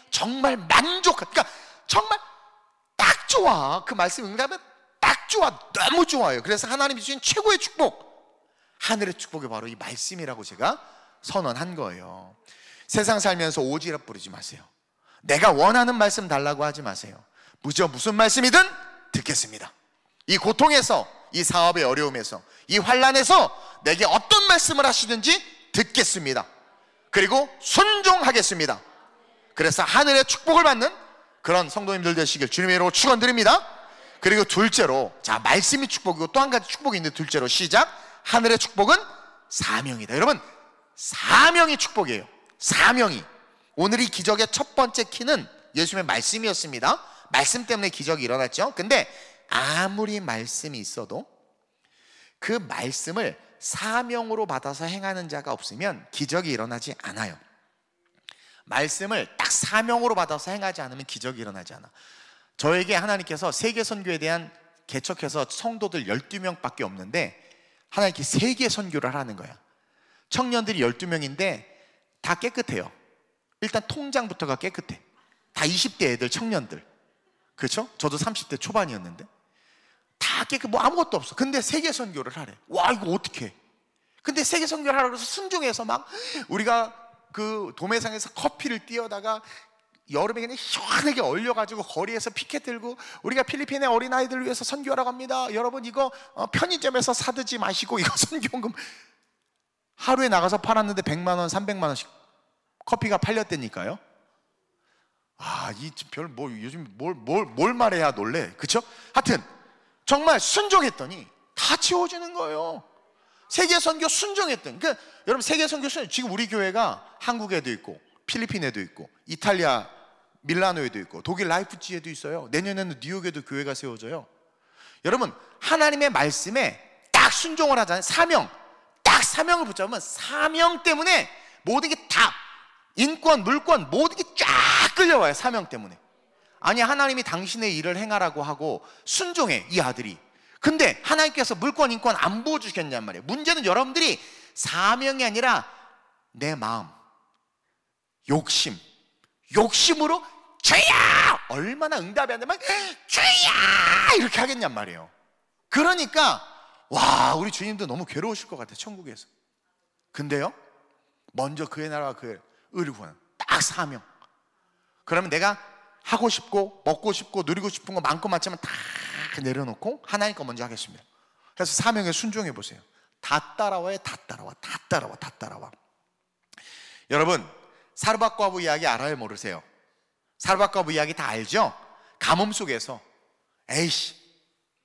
정말 만족. 그러니까 정말 딱 좋아. 그 말씀 응답은 딱 좋아. 너무 좋아요. 그래서 하나님이 주신 최고의 축복, 하늘의 축복이 바로 이 말씀이라고 제가 선언한 거예요. 세상 살면서 오지랖 부리지 마세요. 내가 원하는 말씀 달라고 하지 마세요. 무슨 말씀이든 듣겠습니다. 이 고통에서, 이 사업의 어려움에서, 이 환난에서 내게 어떤 말씀을 하시든지 듣겠습니다. 그리고 순종하겠습니다. 그래서 하늘의 축복을 받는 그런 성도님들 되시길 주님의 이름으로 축원드립니다. 그리고 둘째로, 자, 말씀이 축복이고 또 한 가지 축복이 있는데, 둘째로 시작. 하늘의 축복은 사명이다. 여러분, 사명이 축복이에요. 사명이. 오늘 이 기적의 첫 번째 키는 예수님의 말씀이었습니다. 말씀 때문에 기적이 일어났죠. 근데 아무리 말씀이 있어도 그 말씀을 사명으로 받아서 행하는 자가 없으면 기적이 일어나지 않아요. 말씀을 딱 사명으로 받아서 행하지 않으면 기적이 일어나지 않아. 저에게 하나님께서 세계 선교에 대한 개척해서 성도들 12명밖에 없는데 하나님께 세계 선교를 하는 거야. 청년들이 12명인데 다 깨끗해요. 일단 통장부터가 깨끗해. 다 20대 애들, 청년들. 그렇죠? 저도 30대 초반이었는데 다 뭐 아무것도 없어. 근데 세계 선교를 하래. 와, 이거 어떻게 해? 근데 세계 선교를 하라고 해서 순종해서 막, 우리가 그 도매상에서 커피를 띄어다가 여름에 그냥 시원하게 얼려가지고 거리에서 피켓 들고, 우리가 필리핀의 어린아이들을 위해서 선교하러 갑니다. 여러분, 이거 편의점에서 사드지 마시고 이거 선교금. 하루에 나가서 팔았는데 100만 원, 300만 원씩 커피가 팔렸다니까요. 아, 이 별 뭐 요즘 뭘 말해야 놀래. 그쵸? 하여튼 정말 순종했더니 다 채워지는 거예요. 세계 선교 순종했더니. 그러니까 여러분, 세계 선교 지금 우리 교회가 한국에도 있고 필리핀에도 있고 이탈리아 밀라노에도 있고 독일 라이프치히에도 있어요. 내년에는 뉴욕에도 교회가 세워져요. 여러분, 하나님의 말씀에 딱 순종을 하잖아요. 사명, 딱 사명을 붙잡으면 사명 때문에 모든 게 다, 인권, 물권, 모든 게 쫙 끌려와요. 사명 때문에. 아니, 하나님이 당신의 일을 행하라고 하고 순종해, 이 아들이. 근데 하나님께서 물권, 인권 안 부어주셨냔 말이에요. 문제는 여러분들이 사명이 아니라 내 마음, 욕심으로 주야! 얼마나 응답이 안 되면 주야! 이렇게 하겠냔 말이에요. 그러니까 와, 우리 주님도 너무 괴로우실 것 같아요, 천국에서. 근데요, 먼저 그의 나라와 그의 의를 구하는 딱 사명. 그러면 내가 하고 싶고 먹고 싶고 누리고 싶은 거 많고 많지만 다 내려놓고 하나님 거 먼저 하겠습니다. 그래서 사명에 순종해 보세요. 다 따라와요. 다 따라와. 다 따라와. 다 따라와. 여러분, 사르밧과부 이야기 알아요? 모르세요? 사르밧과부 이야기 다 알죠? 가뭄 속에서 에이씨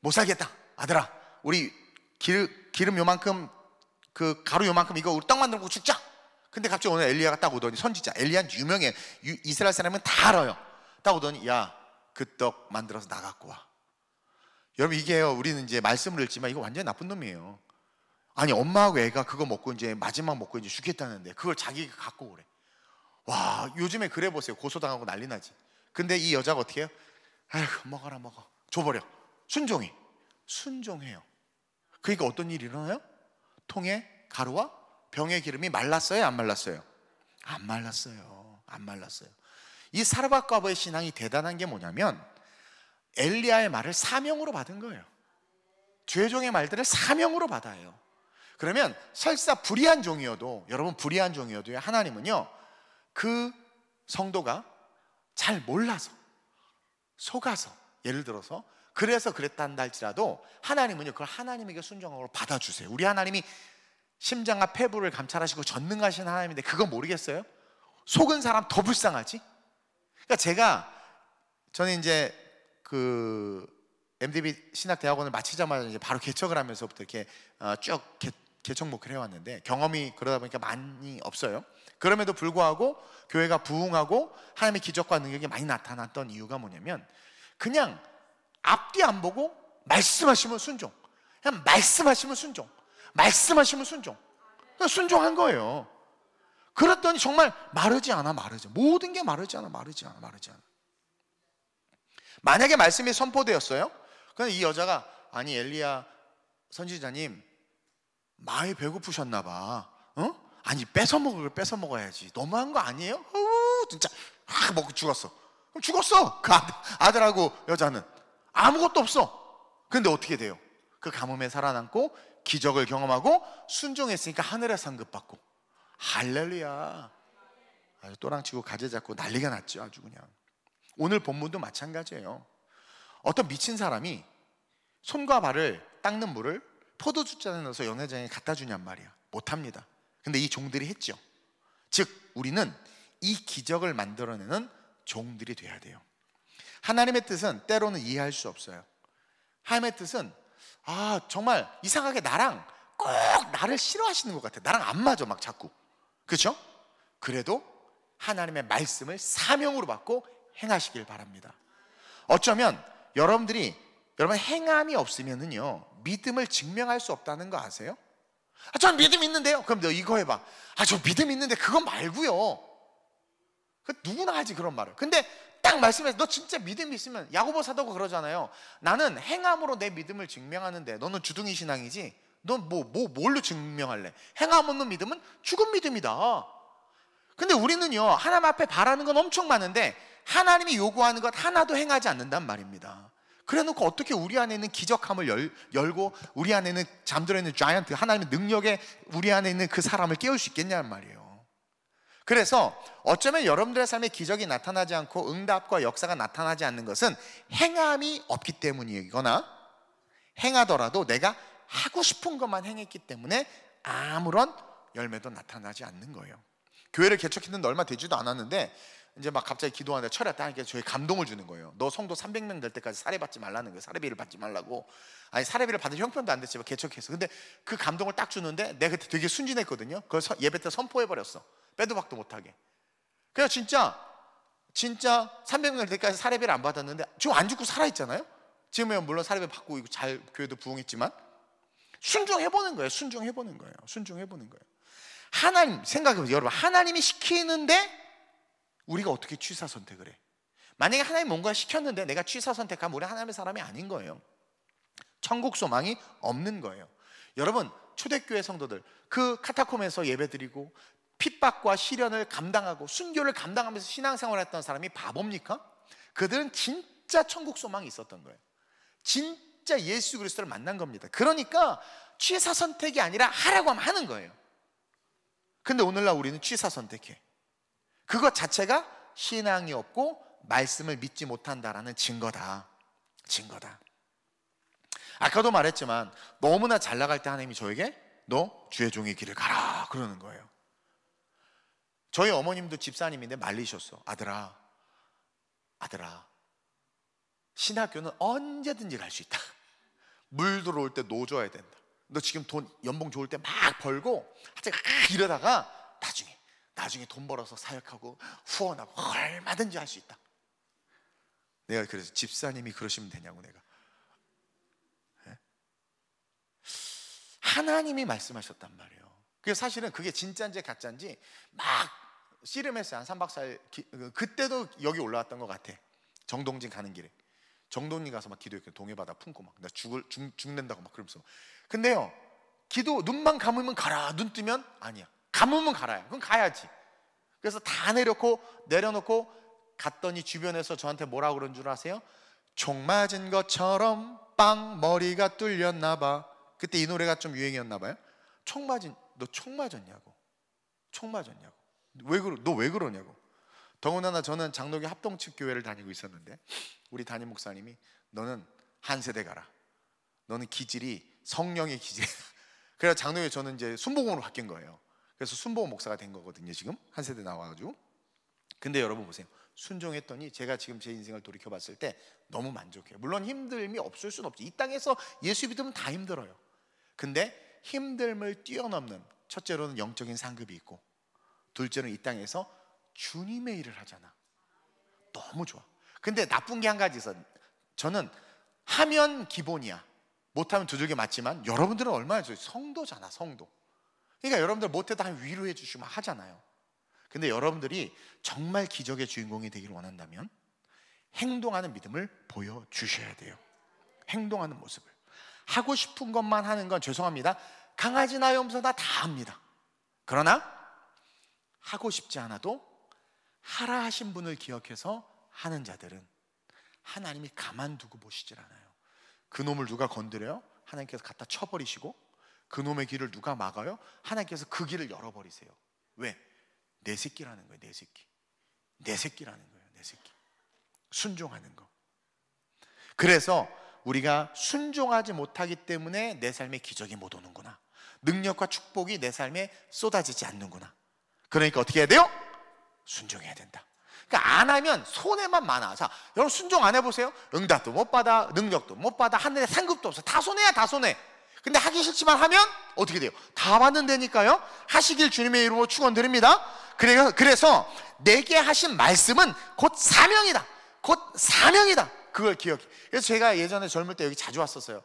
못 살겠다, 아들아, 우리 기름 요만큼, 그 가루 요만큼 이거 우리 떡 만들고 죽자. 근데 갑자기 오늘 엘리야가 딱 오더니, 선지자 엘리야는 유명해. 이스라엘 사람은 다 알아요. 딱 오더니, 야, 그 떡 만들어서 나 갖고 와. 여러분, 이게요, 우리는 이제 말씀을 읽지만 이거 완전히 나쁜 놈이에요. 아니, 엄마하고 애가 그거 먹고 이제 마지막 먹고 이제 죽겠다는데 그걸 자기가 갖고 오래. 와, 요즘에 그래 보세요. 고소당하고 난리 나지. 근데 이 여자가 어떻게 해요? 아이고, 먹어라 먹어. 줘버려. 순종해요. 그러니까 어떤 일이 일어나요? 통에 가루와 병의 기름이 말랐어요? 안 말랐어요? 안 말랐어요. 이 사르밧과부의 신앙이 대단한 게 뭐냐면 엘리야의 말을 사명으로 받은 거예요. 주의 종의 말들을 사명으로 받아요. 그러면 설사 불의한 종이어도, 여러분, 불의한 종이어도 하나님은요, 그 성도가 잘 몰라서 속아서, 예를 들어서 그래서 그랬단다 할지라도 하나님은요, 그걸 하나님에게 순종하고 받아주세요. 우리 하나님이 심장과 폐부를 감찰하시고 전능하신 하나님인데 그거 모르겠어요? 속은 사람 더 불쌍하지? 그러니까 저는 이제 그 MDB 신학대학원을 마치자마자 이제 바로 개척을 하면서부터 이렇게 쭉 개척 목회를 해왔는데 경험이 그러다 보니까 많이 없어요. 그럼에도 불구하고 교회가 부흥하고 하나님의 기적과 능력이 많이 나타났던 이유가 뭐냐면 그냥 앞뒤 안 보고 말씀하시면 순종, 그냥 말씀하시면 순종, 말씀하시면 순종, 그냥 순종한 거예요. 그랬더니 정말 마르지 않아. 모든 게 마르지 않아. 만약에 말씀이 선포되었어요. 그런데 이 여자가 아니 엘리야 선지자님 많이 배고프셨나 봐. 아니 뺏어 먹어야지. 너무한 거 아니에요? 진짜 확 먹고 죽었어. 그럼 죽었어. 그 아들하고 여자는 아무것도 없어. 근데 어떻게 돼요? 그 가뭄에 살아남고 기적을 경험하고 순종했으니까 하늘의 상급 받고 할렐루야. 아주 또랑치고 가재 잡고 난리가 났죠. 아주 그냥. 오늘 본문도 마찬가지예요. 어떤 미친 사람이 손과 발을 닦는 물을 포도주잔에 넣어서 연회장에 갖다 주냔 말이야. 못합니다. 근데 이 종들이 했죠. 즉 우리는 이 기적을 만들어내는 종들이 돼야 돼요. 하나님의 뜻은 때로는 이해할 수 없어요. 하나님의 뜻은 정말 이상하게 나랑 꼭 나를 싫어하시는 것 같아. 나랑 안 맞아 막 자꾸. 그렇죠? 그래도 하나님의 말씀을 사명으로 받고 행하시길 바랍니다. 어쩌면 여러분 행함이 없으면은요 믿음을 증명할 수 없다는 거 아세요? 전 믿음 있는데요. 그럼 너 이거 해봐. 저 믿음 있는데 그거 말고요. 누구나 하지 그런 말을. 근데 딱 말씀해서 너 진짜 믿음 있으면 야고보 사도가 그러잖아요. 나는 행함으로 내 믿음을 증명하는데 너는 주둥이 신앙이지. 넌 뭘로 증명할래? 행함 없는 믿음은 죽은 믿음이다. 근데 우리는요 하나님 앞에 바라는 건 엄청 많은데 하나님이 요구하는 것 하나도 행하지 않는단 말입니다. 그래놓고 어떻게 우리 안에 있는 기적함을 열고 우리 안에 있는 잠들어 있는 자이언트 하나님의 능력에 우리 안에 있는 그 사람을 깨울 수 있겠냐는 말이에요. 그래서 어쩌면 여러분들의 삶에 기적이 나타나지 않고 응답과 역사가 나타나지 않는 것은 행함이 없기 때문이거나 행하더라도 내가 하고 싶은 것만 행했기 때문에 아무런 열매도 나타나지 않는 거예요. 교회를 개척했는데 얼마 되지도 않았는데 이제 막 갑자기 기도하는데 철야 따니까 저희 감동을 주는 거예요. 너 성도 300명 될 때까지 사례 받지 말라는 거예요. 사례비를 받지 말라고. 아니 사례비를 받을 형편도 안 됐지만 개척해서. 근데 그 감동을 딱 주는데 내가 그때 되게 순진했거든요. 그걸 예배 때 선포해버렸어. 빼도 박도 못하게. 그래서 진짜 300명 될 때까지 사례비를 안 받았는데 지금 안 죽고 살아있잖아요. 지금은 물론 사례비 받고 있고 잘 교회도 부흥했지만 순종해보는 거예요. 순종해보는 거예요. 하나님 생각해보세요. 여러분 하나님이 시키는데 우리가 어떻게 취사 선택을 해? 만약에 하나님 뭔가 시켰는데 내가 취사 선택하면 우리 하나님의 사람이 아닌 거예요. 천국 소망이 없는 거예요. 여러분 초대교회 성도들 그 카타콤에서 예배드리고 핍박과 시련을 감당하고 순교를 감당하면서 신앙생활을 했던 사람이 바보입니까? 그들은 진짜 천국 소망이 있었던 거예요. 진짜 예수 그리스도를 만난 겁니다. 그러니까 취사 선택이 아니라 하라고 하면 하는 거예요. 근데 오늘날 우리는 취사 선택해. 그것 자체가 신앙이 없고 말씀을 믿지 못한다라는 증거다. 아까도 말했지만 너무나 잘 나갈 때 하나님이 저에게 너 주의 종의 길을 가라 그러는 거예요. 저희 어머님도 집사님인데 말리셨어. 아들아 신학교는 언제든지 갈 수 있다. 물 들어올 때 노줘야 된다. 너 지금 돈 연봉 좋을 때 막 벌고 이러다가 나중에 돈 벌어서 사역하고 후원하고 얼마든지 할 수 있다. 내가 그래서 집사님이 그러시면 되냐고 내가. 하나님이 말씀하셨단 말이에요. 그래서 사실은 그게 진짜인지 가짜인지 막 씨름했어요. 한 3박 4일. 그때도 여기 올라왔던 것 같아. 정동진 가는 길에. 정동진 가서 막 기도했거든. 동해바다 품고 막 나 죽는다고 막 그러면서. 근데요 기도 눈만 감으면 가라. 눈 뜨면 아니야. 감으면 가라요. 그럼 가야지. 그래서 다 내려놓고 갔더니 주변에서 저한테 뭐라고 그런 줄 아세요? 총 맞은 것처럼 빵 머리가 뚫렸나 봐. 그때 이 노래가 좀 유행이었나 봐요. 너 총 맞았냐고. 너 왜 그러냐고. 더군다나 저는 장로교 합동측 교회를 다니고 있었는데 우리 담임 목사님이 너는 한 세대 가라. 너는 기질이 성령의 기질이다. 그래서 장로교에 저는 이제 순복음으로 바뀐 거예요. 그래서 순복음 목사가 된 거거든요. 지금 한 세대 나와가지고. 근데 여러분 보세요. 순종했더니 제가 지금 제 인생을 돌이켜봤을 때 너무 만족해요. 물론 힘듦이 없을 수는 없지. 이 땅에서 예수 믿으면 다 힘들어요. 근데 힘듦을 뛰어넘는, 첫째로는 영적인 상급이 있고, 둘째로는 이 땅에서 주님의 일을 하잖아. 너무 좋아. 근데 나쁜 게 한 가지 있어. 저는 하면 기본이야, 못하면 두들겨 맞지만, 여러분들은 얼마나 좋아요. 성도잖아, 성도. 그러니까 여러분들 못해도 한 위로해 주시고 막 하잖아요. 근데 여러분들이 정말 기적의 주인공이 되기를 원한다면 행동하는 믿음을 보여주셔야 돼요. 행동하는 모습을. 하고 싶은 것만 하는 건 죄송합니다, 강아지 나이 없어서 다 합니다. 그러나 하고 싶지 않아도 하라 하신 분을 기억해서 하는 자들은 하나님이 가만두고 보시질 않아요. 그 놈을 누가 건드려요? 하나님께서 갖다 쳐버리시고, 그 놈의 길을 누가 막아요? 하나님께서 그 길을 열어버리세요. 왜? 내 새끼라는 거예요. 내 새끼. 내 새끼라는 거예요. 내 새끼. 순종하는 거. 그래서 우리가 순종하지 못하기 때문에 내 삶에 기적이 못 오는구나, 능력과 축복이 내 삶에 쏟아지지 않는구나. 그러니까 어떻게 해야 돼요? 순종해야 된다. 그러니까 안 하면 손해만 많아. 자, 여러분 순종 안 해보세요? 응답도 못 받아, 능력도 못 받아, 하늘에 상급도 없어. 다 손해야, 다 손해. 근데 하기 싫지만 하면 어떻게 돼요? 다 받는다니까요. 하시길 주님의 이름으로 축원드립니다. 그래서 내게 하신 말씀은 곧 사명이다. 곧 사명이다. 그걸 기억해. 그래서 제가 예전에 젊을 때 여기 자주 왔었어요.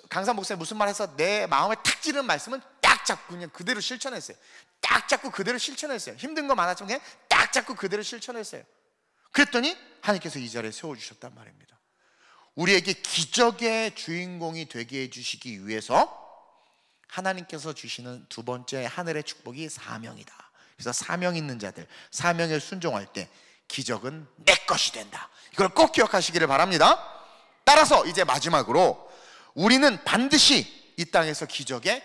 강산 목사님 무슨 말 해서 내 마음을 탁 찌르는 말씀은 딱 잡고 그냥 그대로 실천했어요. 딱 잡고 그대로 실천했어요. 힘든 거 많았지만 그냥 딱 잡고 그대로 실천했어요. 그랬더니 하나님께서 이 자리에 세워주셨단 말입니다. 우리에게 기적의 주인공이 되게 해주시기 위해서 하나님께서 주시는 두 번째 하늘의 축복이 사명이다. 그래서 사명 있는 자들, 사명에 순종할 때 기적은 내 것이 된다. 이걸 꼭 기억하시기를 바랍니다. 따라서 이제 마지막으로 우리는 반드시 이 땅에서 기적의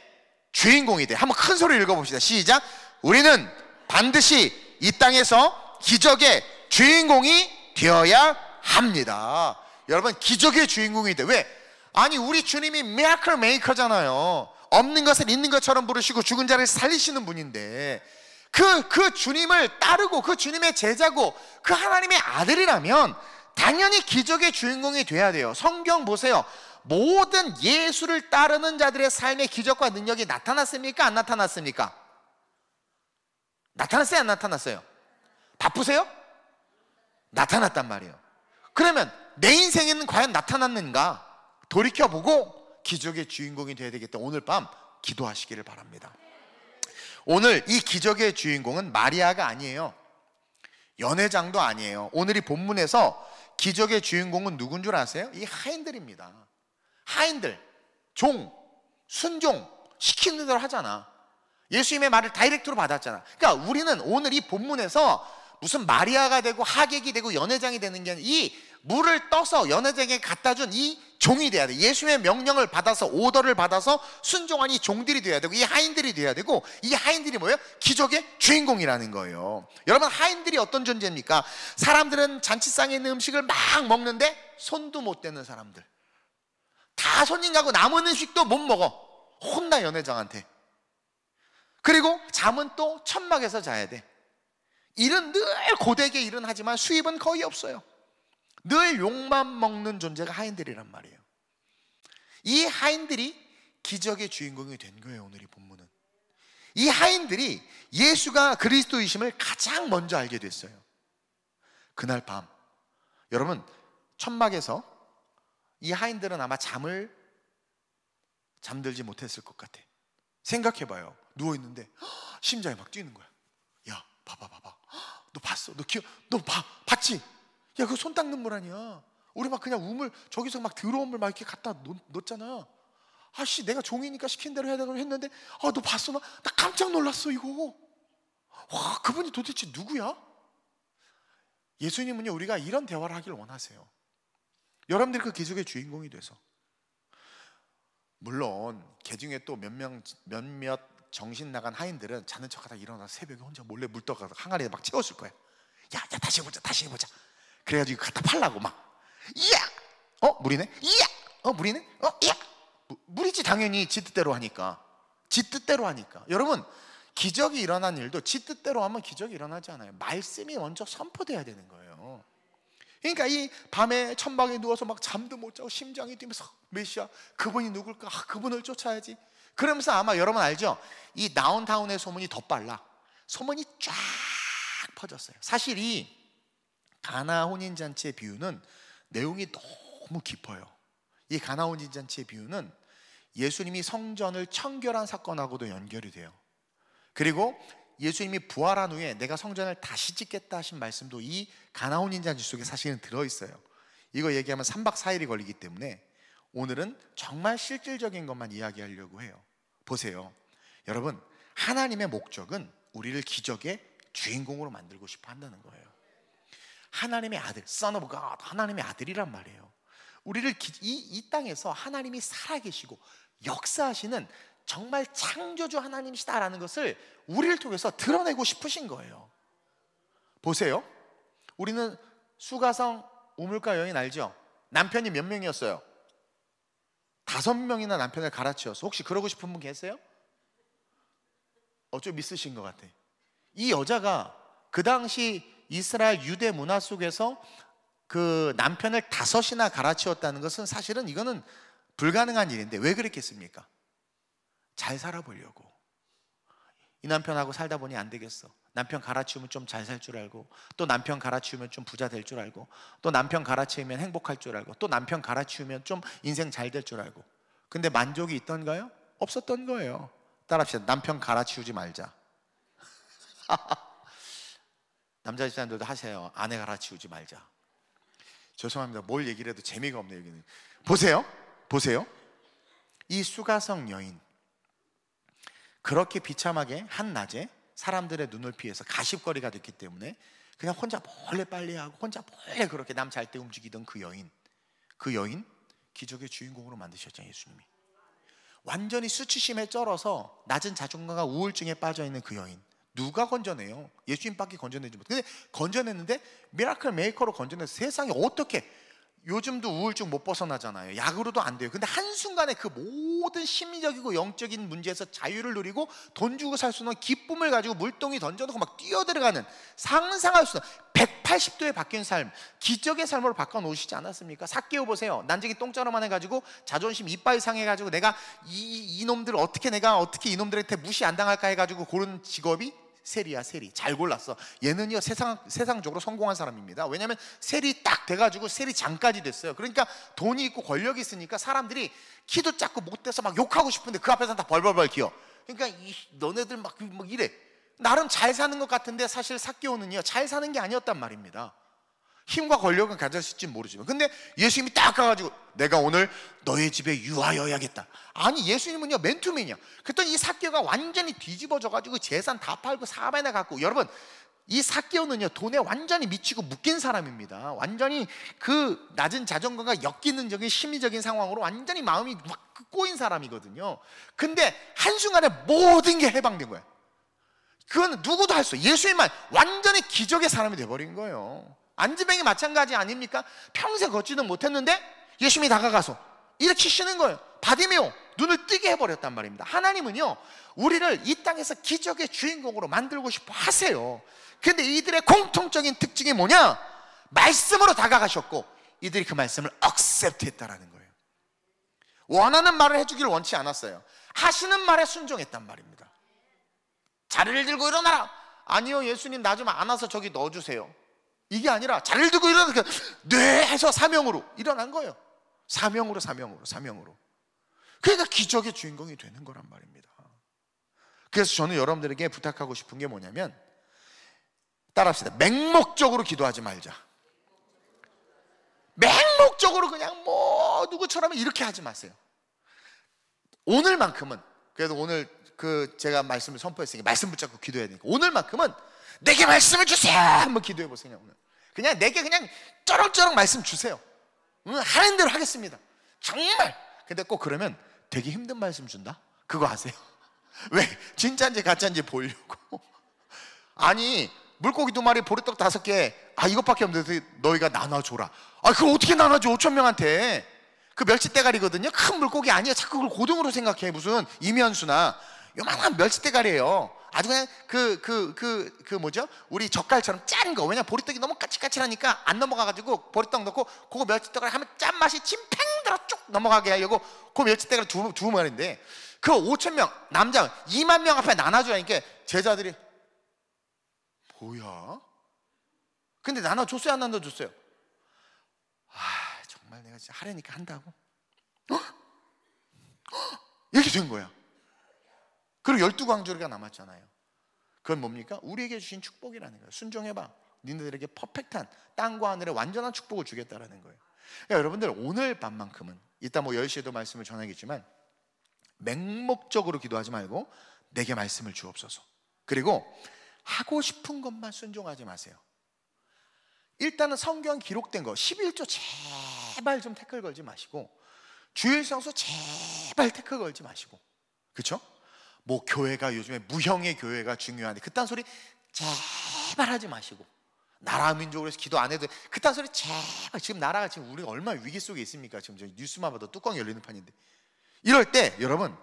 주인공이 돼. 한번 큰 소리로 읽어봅시다. 시작. 우리는 반드시 이 땅에서 기적의 주인공이 되어야 합니다. 여러분, 기적의 주인공이 돼. 왜? 아니, 우리 주님이 미라클 메이커잖아요. 없는 것을 있는 것처럼 부르시고 죽은 자를 살리시는 분인데, 그 주님을 따르고 그 주님의 제자고 그 하나님의 아들이라면 당연히 기적의 주인공이 돼야 돼요. 성경 보세요. 모든 예수를 따르는 자들의 삶의 기적과 능력이 나타났습니까? 안 나타났습니까? 나타났어요? 안 나타났어요? 바쁘세요? 나타났단 말이에요. 그러면 내 인생에는 과연 나타났는가? 돌이켜보고 기적의 주인공이 되어야 되겠다. 오늘 밤 기도하시기를 바랍니다. 오늘 이 기적의 주인공은 마리아가 아니에요. 연회장도 아니에요. 오늘 이 본문에서 기적의 주인공은 누군 줄 아세요? 이 하인들입니다. 하인들, 종, 순종, 시키는 대로 하잖아. 예수님의 말을 다이렉트로 받았잖아. 그러니까 우리는 오늘 이 본문에서 무슨 마리아가 되고 하객이 되고 연회장이 되는 게 아니라 이 물을 떠서 연회장에 갖다 준 이 종이 돼야 돼. 예수님의 명령을 받아서, 오더를 받아서 순종한 이 종들이 돼야 되고, 이 하인들이 돼야 되고, 이 하인들이 뭐예요? 기적의 주인공이라는 거예요. 여러분, 하인들이 어떤 존재입니까? 사람들은 잔치상에 있는 음식을 막 먹는데 손도 못 대는 사람들. 다 손님 가고 남은 음식도 못 먹어. 혼나, 연회장한테. 그리고 잠은 또 천막에서 자야 돼. 일은 늘 고되게 일은 하지만 수입은 거의 없어요. 늘 욕만 먹는 존재가 하인들이란 말이에요. 이 하인들이 기적의 주인공이 된 거예요. 오늘 이 본문은 이 하인들이 예수가 그리스도이심을 가장 먼저 알게 됐어요. 그날 밤, 여러분, 천막에서 이 하인들은 아마 잠들지 못했을 것 같아. 생각해봐요. 누워있는데 심장이 막 뛰는 거야. 야, 봐봐. 너 봤어? 너 봤지? 야, 그거 손 닦는 물 아니야. 우리 막 그냥 우물, 저기서 막 더러운 물 막 이렇게 갖다 놓잖아. 아씨, 내가 종이니까 시킨 대로 해야 되고 했는데, 너 봤어? 나 깜짝 놀랐어, 이거. 와, 그분이 도대체 누구야? 예수님은요, 우리가 이런 대화를 하길 원하세요. 여러분들이 그 기적의 주인공이 돼서. 물론 개 중에 또 몇몇 정신 나간 하인들은 자는 척하다 일어나서 새벽에 혼자 몰래 물 떠가서 항아리에 막 채웠을 거야. 야, 다시 해보자. 그래가지고 갖다 팔라고 막. 이야, 물이네. 이야, 물이네. 이야, 물이지 당연히. 지 뜻대로 하니까. 여러분, 기적이 일어난 일도 지 뜻대로 하면 기적이 일어나지 않아요. 말씀이 먼저 선포돼야 되는 거예요. 그러니까 이 밤에 천막에 누워서 막 잠도 못 자고 심장이 뛰면서, 메시아, 그분이 누굴까? 그분을 쫓아야지. 그러면서 아마 여러분 알죠? 이 다운타운의 소문이 더 빨라. 소문이 쫙 퍼졌어요. 사실 이 가나 혼인잔치의 비유는 내용이 너무 깊어요. 이 가나 혼인잔치의 비유는 예수님이 성전을 청결한 사건하고도 연결이 돼요. 그리고 예수님이 부활한 후에 내가 성전을 다시 짓겠다 하신 말씀도 이 가나 혼인잔치 속에 사실은 들어있어요. 이거 얘기하면 3박 4일이 걸리기 때문에 오늘은 정말 실질적인 것만 이야기하려고 해요. 보세요, 여러분, 하나님의 목적은 우리를 기적의 주인공으로 만들고 싶어 한다는 거예요. 하나님의 아들, Son of God, 하나님의 아들이란 말이에요. 우리를 이 땅에서 하나님이 살아계시고 역사하시는 정말 창조주 하나님이시다라는 것을 우리를 통해서 드러내고 싶으신 거예요. 보세요, 우리는 수가성 우물가 여인 알죠? 남편이 몇 명이었어요? 5명이나 남편을 갈아치웠어. 혹시 그러고 싶은 분 계세요? 좀 있으신 것 같아. 이 여자가 그 당시 이스라엘 유대 문화 속에서 그 남편을 5이나 갈아치웠다는 것은 사실은 이거는 불가능한 일인데 왜 그랬겠습니까? 잘 살아보려고. 이 남편하고 살다 보니 안 되겠어. 남편 갈아치우면 좀 잘 살 줄 알고, 또 남편 갈아치우면 좀 부자 될 줄 알고, 또 남편 갈아치우면 행복할 줄 알고, 또 남편 갈아치우면 좀 인생 잘 될 줄 알고. 근데 만족이 있던가요? 없었던 거예요. 따라합시다. 남편 갈아치우지 말자. 남자 집사님들도 하세요. 아내 갈아치우지 말자. 죄송합니다. 뭘 얘기를 해도 재미가 없네요. 여기는. 보세요. 이 수가성 여인, 그렇게 비참하게 한낮에 사람들의 눈을 피해서 가십거리가 됐기 때문에 그냥 혼자 몰래 빨래하고 혼자 몰래 그렇게 남 잘 때 움직이던 그 여인 기적의 주인공으로 만드셨잖아요. 예수님이. 완전히 수치심에 쩔어서 낮은 자존감과 우울증에 빠져있는 그 여인, 누가 건져내요? 예수님밖에 건져내지 못해. 근데 건져냈는데 미라클 메이커로 건져내서 세상에 어떻게, 요즘도 우울증 못 벗어나잖아요. 약으로도 안 돼요. 근데 한순간에 그 모든 심리적이고 영적인 문제에서 자유를 누리고 돈 주고 살 수 있는 기쁨을 가지고 물동이 던져놓고 막 뛰어들어가는, 상상할 수 없는 180도의 바뀐 삶, 기적의 삶으로 바꿔놓으시지 않았습니까? 삭개오 보세요. 난쟁이 똥자루만 해가지고 자존심 이빨 상해가지고 내가 이놈들 어떻게 이놈들한테 무시 안 당할까 해가지고 고른 직업이 세리야. 세리. 잘 골랐어. 얘는요 세상적으로 성공한 사람입니다. 왜냐하면 세리 딱 돼가지고 세리장까지 됐어요. 그러니까 돈이 있고 권력이 있으니까 사람들이 키도 작고 못돼서 막 욕하고 싶은데 그 앞에서는 다 벌벌벌 기어. 그러니까 너네들 막 이래. 나름 잘 사는 것 같은데 사실 삭개오는요 잘 사는 게 아니었단 말입니다. 힘과 권력은 가졌을지 모르지만, 근데 예수님이 딱 가가지고 내가 오늘 너의 집에 유하여야겠다. 아니, 예수님은요 맨투맨이야. 그랬더니 이 삭개오가 완전히 뒤집어져가지고 재산 다 팔고 사업에나 갖고. 여러분, 이 삭개오는요 돈에 완전히 미치고 묶인 사람입니다. 완전히 그 낮은 자존감과 엮이는 심리적인 상황으로 완전히 마음이 막 꼬인 사람이거든요. 근데 한순간에 모든 게 해방된 거야. 그건 누구도 할 수 없어요. 예수님만 완전히 기적의 사람이 돼버린 거예요. 안지뱅이 마찬가지 아닙니까? 평생 걷지도 못했는데 예수님이 다가가서 일으키시는 거예요. 바디메오, 눈을 뜨게 해버렸단 말입니다. 하나님은요 우리를 이 땅에서 기적의 주인공으로 만들고 싶어 하세요. 근데 이들의 공통적인 특징이 뭐냐? 말씀으로 다가가셨고 이들이 그 말씀을 억셉트 했다라는 거예요. 원하는 말을 해주기를 원치 않았어요. 하시는 말에 순종했단 말입니다. 자리를 들고 일어나라. 아니요, 예수님 나 좀 안아서 저기 넣어주세요. 이게 아니라 자리를 들고 일어나서 네 해서 사명으로 일어난 거예요. 사명으로. 그러니까 기적의 주인공이 되는 거란 말입니다. 그래서 저는 여러분들에게 부탁하고 싶은 게 뭐냐면, 따라합시다. 맹목적으로 기도하지 말자. 맹목적으로 그냥 뭐 누구처럼 이렇게 하지 마세요. 오늘만큼은, 그래도 오늘 제가 말씀을 선포했으니까 말씀 붙잡고 기도해야 되니까 오늘만큼은 내게 말씀을 주세요. 한번 기도해 보세요. 오늘 그냥 내게 그냥 쩌렁쩌렁 말씀 주세요. 하는 대로 하겠습니다. 정말. 근데 꼭 그러면 되게 힘든 말씀 준다? 그거 아세요? 왜? 진짜인지 가짜인지 보려고. 아니, 물고기 2마리 보리떡 5개, 이것밖에 없는데 너희가 나눠줘라. 그걸 어떻게 나눠줘? 5,000명한테. 그 멸치대가리거든요. 큰 물고기 아니에요. 자꾸 그걸 고등어로 생각해. 무슨 이면수나 요만한 멸치대가리예요. 아주 그냥 뭐죠? 우리 젓갈처럼 짠 거. 왜냐 보리떡이 너무 까칠까칠하니까 안 넘어가가지고 보리떡 넣고 그거 멸치대가리 하면 짠맛이 침팽 들어 쭉 넘어가게 하려고 그 멸치대가리 두 마리인데, 그 5,000명 남자 2만 명 앞에 나눠주라니까 제자들이 뭐야? 근데 나눠줬어요 안 나눠줬어요? 정말 내가 진짜 하려니까 한다고? 이렇게 된 거야. 그리고 12광주리가 남았잖아요. 그건 뭡니까? 우리에게 주신 축복이라는 거예요. 순종해봐. 니네들에게 퍼펙트한 땅과 하늘의 완전한 축복을 주겠다라는 거예요. 그러니까 여러분들 오늘 밤만큼은 이따 10시에도 말씀을 전하겠지만 맹목적으로 기도하지 말고 내게 말씀을 주옵소서. 그리고 하고 싶은 것만 순종하지 마세요. 일단은 성경 기록된 거 11조 제발 좀 태클 걸지 마시고, 주일 성수 제발 태클 걸지 마시고, 그렇죠? 뭐 교회가 요즘에 무형의 교회가 중요한데 그딴 소리 제발 하지 마시고, 나라 민족으로 해서 기도 안 해도 그딴 소리 제발. 지금 나라가 지금 우리가 얼마나 위기 속에 있습니까? 지금 저 뉴스만 봐도 뚜껑이 열리는 판인데. 이럴 때 여러분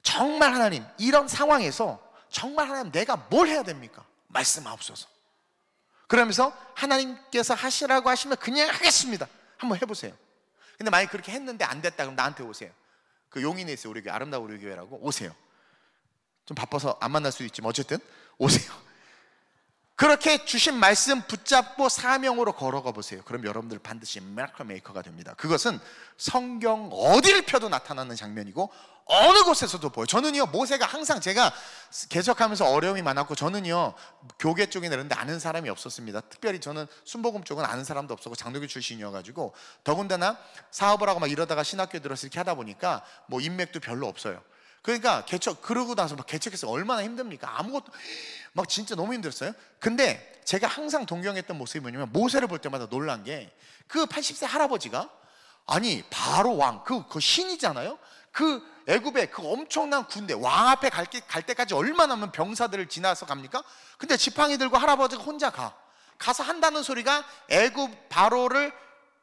정말 하나님, 이런 상황에서 정말 하나님 내가 뭘 해야 됩니까? 말씀하옵소서. 그러면서 하나님께서 하시라고 하시면 그냥 하겠습니다. 한번 해보세요. 근데 만약 그렇게 했는데 안 됐다 그럼 나한테 오세요. 그 용인에 있어요. 우리 교회, 아름다운 우리 교회라고. 오세요. 좀 바빠서 안 만날 수도 있지만 어쨌든 오세요. 그렇게 주신 말씀 붙잡고 사명으로 걸어가 보세요. 그럼 여러분들 반드시 미라클 메이커가 됩니다. 그것은 성경 어디를 펴도 나타나는 장면이고 어느 곳에서도 보여요. 저는요, 모세가 항상, 제가 개척하면서 어려움이 많았고 저는요 교계 쪽이나 이런 데 아는 사람이 없었습니다. 특별히 저는 순복음 쪽은 아는 사람도 없었고 장로교 출신이어가지고, 더군다나 사업을 하고 막 이러다가 신학교에 들어서 이렇게 하다 보니까 뭐 인맥도 별로 없어요. 그러니까 그러고 나서 막 개척해서 얼마나 힘듭니까? 아무것도 막 진짜 너무 힘들었어요. 근데 제가 항상 동경했던 모습이 뭐냐면, 모세를 볼 때마다 놀란 게 그 80세 할아버지가, 아니 바로 왕, 그 신이잖아요. 그 애굽의 그 엄청난 군대, 왕 앞에 갈 때까지 얼마나 하면 병사들을 지나서 갑니까? 근데 지팡이 들고 할아버지가 혼자 가서 한다는 소리가 애굽 바로를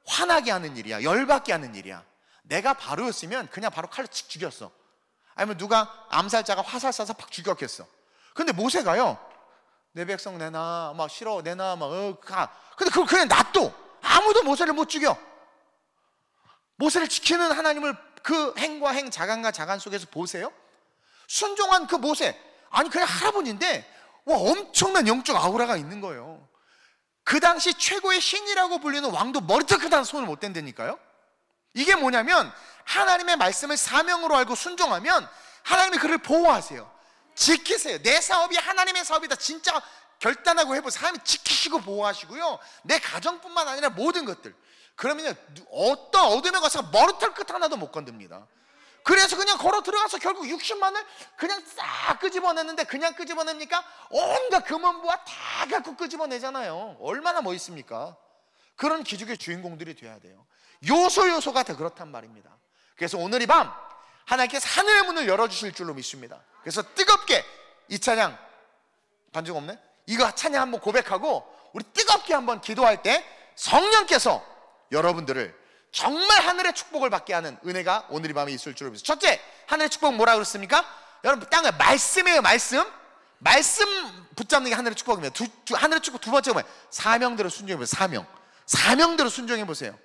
화나게 하는 일이야. 열받게 하는 일이야. 내가 바로였으면 그냥 바로 칼로 칙 죽였어. 아니면 누가 암살자가 화살 쏴서 팍 죽였겠어. 근데 모세가요, 내 백성 내놔, 막 싫어 내놔, 막 가. 근데 그걸 그냥 놔둬. 아무도 모세를 못 죽여. 모세를 지키는 하나님을 그 행과 행, 자간과 자간 속에서 보세요. 순종한 그 모세, 아니 그냥 할아버지인데 와, 엄청난 영적 아우라가 있는 거예요. 그 당시 최고의 신이라고 불리는 왕도 머리털 크다는 손을 못 댄다니까요. 이게 뭐냐면, 하나님의 말씀을 사명으로 알고 순종하면 하나님이 그를 보호하세요. 지키세요. 내 사업이 하나님의 사업이다 진짜 결단하고 해보세요. 하나님이 지키시고 보호하시고요, 내 가정뿐만 아니라 모든 것들. 그러면 어떤 어둠에 가서 머리털 끝 하나도 못 건듭니다. 그래서 그냥 걸어 들어가서 결국 60만을 그냥 싹 끄집어냈는데, 그냥 끄집어냅니까? 온갖 금은부와 다 갖고 끄집어내잖아요. 얼마나 멋있습니까? 그런 기적의 주인공들이 돼야 돼요. 요소가 다 그렇단 말입니다. 그래서 오늘 이 밤 하나님께서 하늘의 문을 열어주실 줄로 믿습니다. 그래서 뜨겁게 이 찬양, 반중 없네? 이거 찬양 한번 고백하고 우리 뜨겁게 한번 기도할 때 성령께서 여러분들을 정말 하늘의 축복을 받게 하는 은혜가 오늘 이 밤에 있을 줄로 믿습니다. 첫째, 하늘의 축복 뭐라 그랬습니까? 여러분 땅에 말씀이에요. 말씀 붙잡는 게 하늘의 축복입니다. 하늘의 축복 두 번째가 뭐예요? 사명대로 순종해보세요. 사명대로 순종해보세요.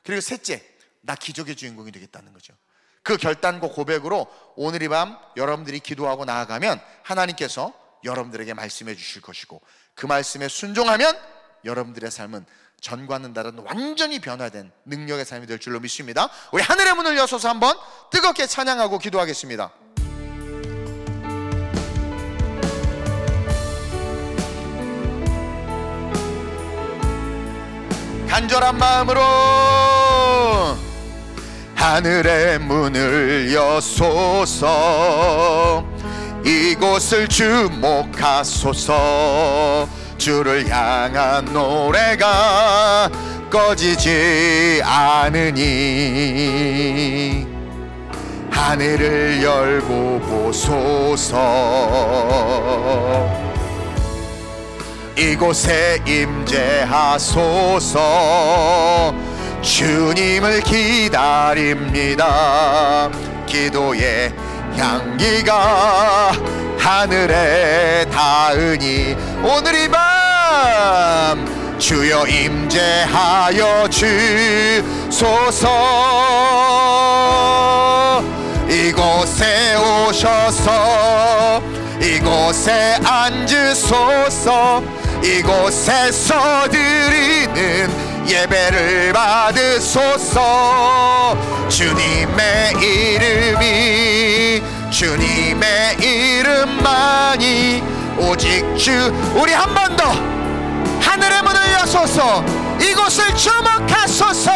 그리고 셋째, 나 기적의 주인공이 되겠다는 거죠. 그 결단과 고백으로 오늘 이 밤 여러분들이 기도하고 나아가면 하나님께서 여러분들에게 말씀해 주실 것이고, 그 말씀에 순종하면 여러분들의 삶은 전과는 다른 완전히 변화된 능력의 삶이 될 줄로 믿습니다. 우리 하늘의 문을 여셔서 한번 뜨겁게 찬양하고 기도하겠습니다. 간절한 마음으로 하늘의 문을 여소서, 이곳을 주목하소서. 주를 향한 노래가 꺼지지 않으니 하늘을 열고 보소서. 이곳에 임재하소서. 주님을 기다립니다. 기도의 향기가 하늘에 닿으니 오늘 이 밤 주여 임재하여 주소서. 이곳에 오셔서 이곳에 앉으소서. 이곳에서 드리는 예배를 받으소서. 주님의 이름이 주님의 이름만이 오직 주. 우리 한 번 더 하늘의 문을 여소서. 이곳을 주목하소서.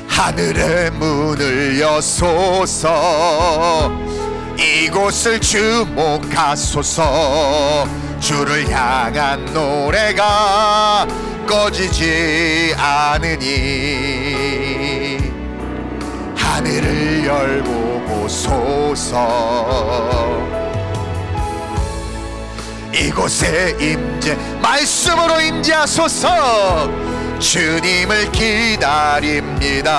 하늘의 문을 여소서. 이곳을 주목하소서. 주를 향한 노래가 꺼지지 않으니 하늘을 열고 보소서. 이곳에 임재, 말씀으로 임재하소서. 주님을 기다립니다.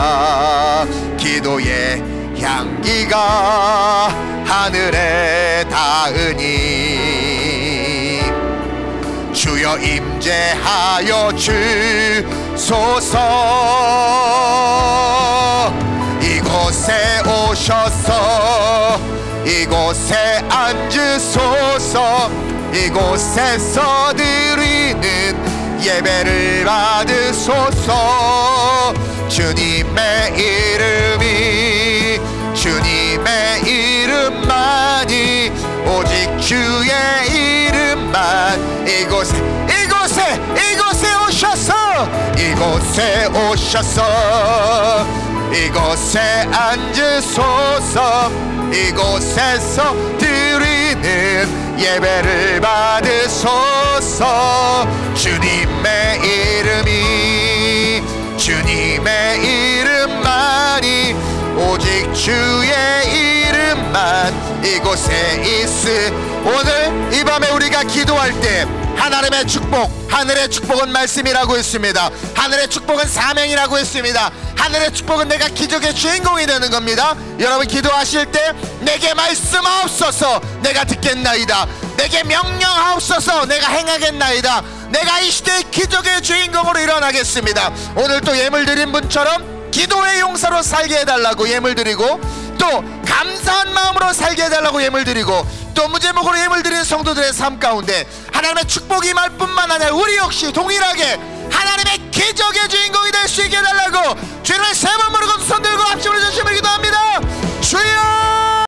기도의 향기가 하늘에 닿으니 주여 임재하여 주소서. 이곳에 오셔서 이곳에 앉으소서. 이곳에서 드리는 예배를 받으소서. 주님의 이름이 주님의 이름만이 오직 주의 이름만. 이곳에 오셔서 이곳에 오셔서 이곳에 앉으소서. 이곳에서 드리는 예배를 받으소서. 주님의 이름이 주님의 이름만이 오직 주의 이름만 이곳에 있으. 오늘 이 밤에 우리가 기도할 때 하나님의 축복, 하늘의 축복은 말씀이라고 했습니다. 하늘의 축복은 사명이라고 했습니다. 하늘의 축복은 내가 기적의 주인공이 되는 겁니다. 여러분 기도하실 때 내게 말씀하옵소서 내가 듣겠나이다. 내게 명령하옵소서 내가 행하겠나이다. 내가 이 시대의 기적의 주인공으로 일어나겠습니다. 오늘 또 예물 드린 분처럼 기도의 용사로 살게 해달라고 예물 드리고, 또 감사한 마음으로 살게 해달라고 예물 드리고, 또 무제목으로 예물 드리는 성도들의 삶 가운데 하나님의 축복이 임할 뿐만 아니라 우리 역시 동일하게 하나님의 기적의 주인공이 될 수 있게 해달라고 주님을 세 번 부르고 손 들고 합심으로 주심을 기도합니다. 주여